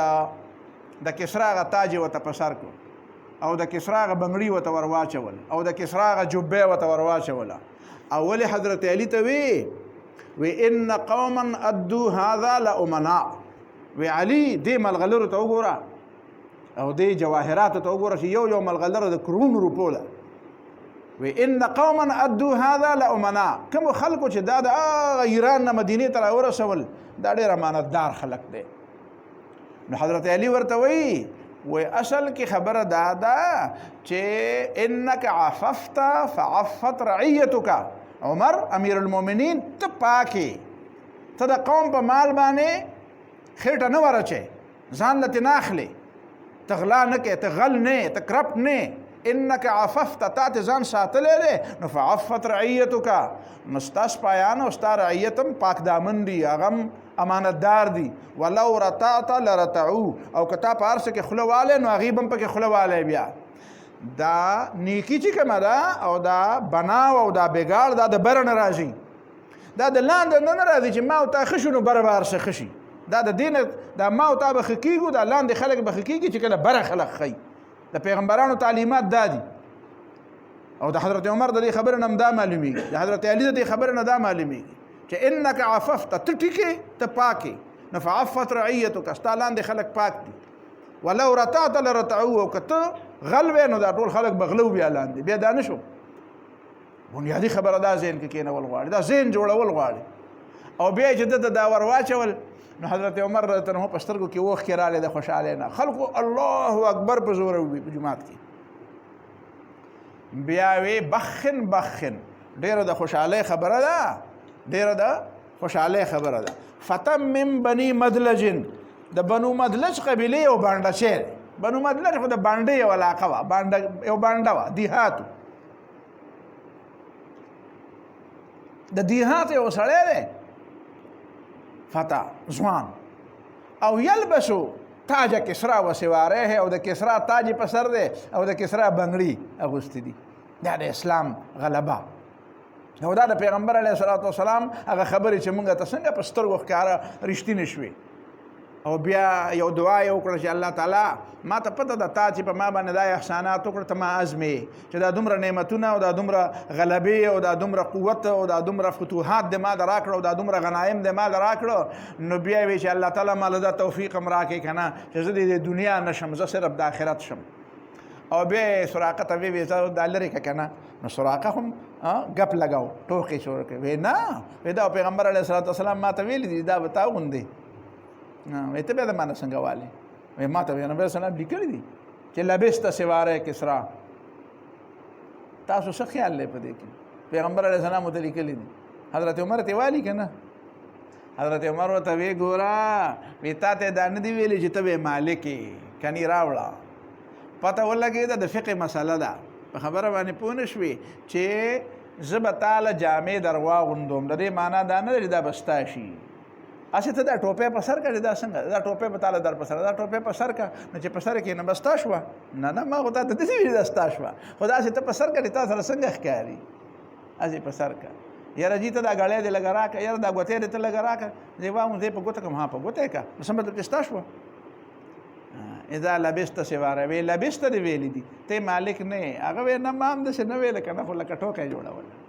S1: د کسرا هغه تاج یې ورته په سر کړو او د کسرا هغه بنګړي ورته ور واچول او د کسرا هغه جبې ورته ور واچوله او ولې حضرت علي ته وی ان قوما ادوا هذا لامناء وی علي دې ملغلرو ته وګوره او دې جواهراتو ته وګوره چې یو ملغلره د کرونو روپو ده وی ان قوما ادوا هذا لامناء کوم خلکو چې دا د ایران نه مدینې ته راورسول دا ډېر امانتدار خلک دی نو حضرت علي ورته وی اصل کې خبره دا ده چې انک عففت فعفت رعیتک عمر امیر المؤمنین ته پاکې ته د قوم په مال باندې خېټه نه ورچې ځان له ترې نه اخلې ته غلا نه کې ته غل نه ته کرپټ نه انک عففت تا ته ځان ساتلی دی نو فعفت رعیتک نو ستا سپایان او ستا رعیت هم پاک دامن دي هغه هم امانتدار دي ولو رتعت لرتعو او که تا په هر څه کې خوله والی نو هغې به هم پکې خوله والی بیا دا نیکي چې کومه ده او دا بناو او دا بګاړ دا د بره نه راځي دا د لاندې نه راځي چې ما او تا ښه شو نو بره به هر څه ښه شي دا د دې نه دا ما او تا به ښه کېږو دا لاندې خلک به ښه کېږي چې کله بره خلک ښیي د پیغمبرانو تعلیمات دا دي او د حضرت عمر د دې خبره نه هم دا معلومیږي د حضرت علي د دې خبره نه دا معلومیږي چې انک عففت ته ټیکې ته پاکې نو فعفت رعیتک ستا لاندې خلک پاک دي ولو رتعت لرتعو او که ته غل وې نو دا ټول خلک بغلو بیا لاندې بیا دا نه شو بنیادي خبره دا ذهن کې کېنول غواړي دا ذهن جوړول غواړي او بیا چې دته دا ور واچول نو حضرت عمر رضی الله عنه په سترګو کې اوښکې راغلې د خوشحالۍ نه خلکو الله اکبر په زوره ووي په جومات کې بیا وی بخن ډېره د خوشحالۍ خبره ده ډېره د خوشحالۍ خبره ده فتم من بني مدلج د بنو مدلج قبیلې یو بانډه شی دی بنو مدلج خو د بانډې یو علاقه وه یو بانډه وه دیهاتو د دیهات یو سړی دی فتح ځوان او یلبسو تاج کسرا وسواره او د کسرا تاج په سر دی او د کسرا بنګړي اغوستي دي دا د اسلام غلبه او دا د پیغمبر علیه الصلاة والسلام هغه خبرې چې مونږ ته څنګه په سترګو ښکاره رښتینې شوې او بیا یو دعا یې وکړه چې الله تعالی ما ته پته ده تا چې په ما باندې دا احسانات وکړه ته ما عزمې چې دا دومره نعمتونه او دا دومره غلبې او دا دومره قوت او دا دومره فتوحات د ما د راکړه او دا دومره غنایم د ما د راکړه نو بیا وی چې الله تعالی ما له دا توفیق هم راکړي که نه چې زه د دنیا نشم زه صرف د آخرت شم او بیا سراقه ته وی زه دا لرې که که نه نو سراقه هم ګپ لګاو ټوکې شروع کړې وی نه وی دا پیغمبر علیه الصلاة والسلام ما ته ویلي دي دا به تا غوندې وی ته بیا د مانه څنګه والې وی ما ته پیغمبر علیه السلام لیکلي دي چې لبست سواره کسرا تاسو څه خیال دی په دې کې پیغمبر علیه السلام ورته لیکلي دي حضرت عمر ته والي که نه حضرت عمر ورته وی ګوره وی تا ته دا نه دي ویلي چې ته به مالک یې کني راوړه پته ولګېده د فقه مسله ده په خبره باندې پوه نه شوې چې زه به تاله جامې در واغوندم د دې معنا دا نه ده چې دا به ستا شي هسې ته دا ټوپۍ په سر کړې دا څنګه دا ټوپۍ به تاله در په سر دا ټوپۍ په سر کړه نو چې په سر کې نه به ستا شوه نه ما خو تا ته داسې ویلي دا ستا شوه خو داسې ته په سر کړې تا سره څنګه ښکاري هسې په سر کړه یاره جی ته دا ګړی دې لږه راکړه یاره دا ګوتې دې ته لږه راکړه زه وایم زه په ګوته کړم ها په ګوته یې کړه نو څه مطلب چې ستا شوه اذا لبست سواره وی لبست دی ویلی دي ته مالک نه هغه نه مام د نه ویل کنه خو لکه ټوکې جوړول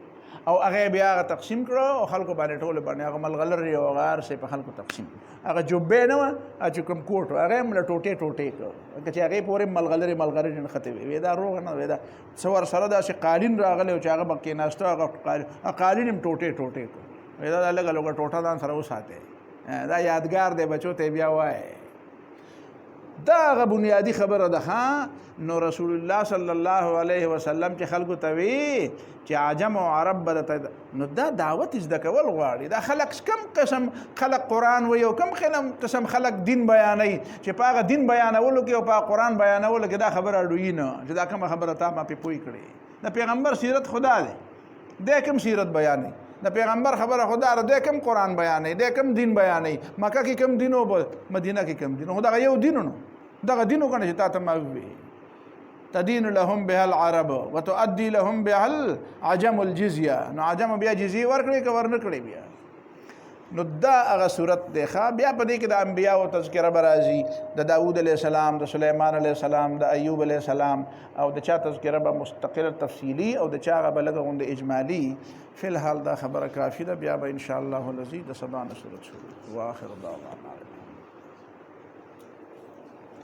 S1: او هغه بیا تقسیم کړو او خلکو باندې ټول باندې هغه ملغلر یو غار سه په خلکو تقسیم هغه جوبې نه چې کوم کوټ هغه مل ټوټه ټوټه کړ چې هغه پورې ملغلر نه خته وی دا روغ نه وی دا څور سره دا چې قالین راغله او چې هغه بکې ناشته هغه قالین هم ټوټه ټوټه کړ وی دا لګ لګ ټوټه ځان سره وساته دا یادګار دی بچو ته بیا وای دا غ بنیادی خبره ده نو رسول الله صلی الله علیه وسلم چې خلکو ته وی چې عجم او عرب برته نو دا دعوت زده کول غواړي دا خلق کم قسم خلق قران وی او کم قسم خلق دین بیانوي چې پاغه دین بیانولو کې او پاغه قران بیانولو کې دا خبره اړوي نه چې دا کوم خبره تا ما په پوي کړي د پیغمبر سیرت خدا دی د کوم سیرت بیانوي د پیغمبر خبره خدا د کوم قران بیانوي د کوم دین بیانوي مکه کې کوم دین او مدینه کې کوم دین خدا یو دین نو دغه دینو کنه چې تا ته ما وی تدین لهم به العرب وتؤدي لهم به العجم الجزيه نو عجم بیا جزيه ورکړي که ورنکړي بیا نو دا هغه صورت دی بیا په دې کې د انبیاء او تذکره برازي د داوود علیه السلام د سليمان علیه السلام د ایوب علیه السلام او د چا تذکره به مستقل تفصیلی او د چا هغه بلغه غوند اجمالی فی الحال دا خبره کافی ده بیا به ان شاء الله الذی د سبا صورت شروع واخر دعوانا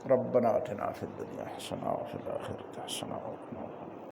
S1: ربنا آتنا في الدنيا حسنة وفي الآخرة حسنة وقنا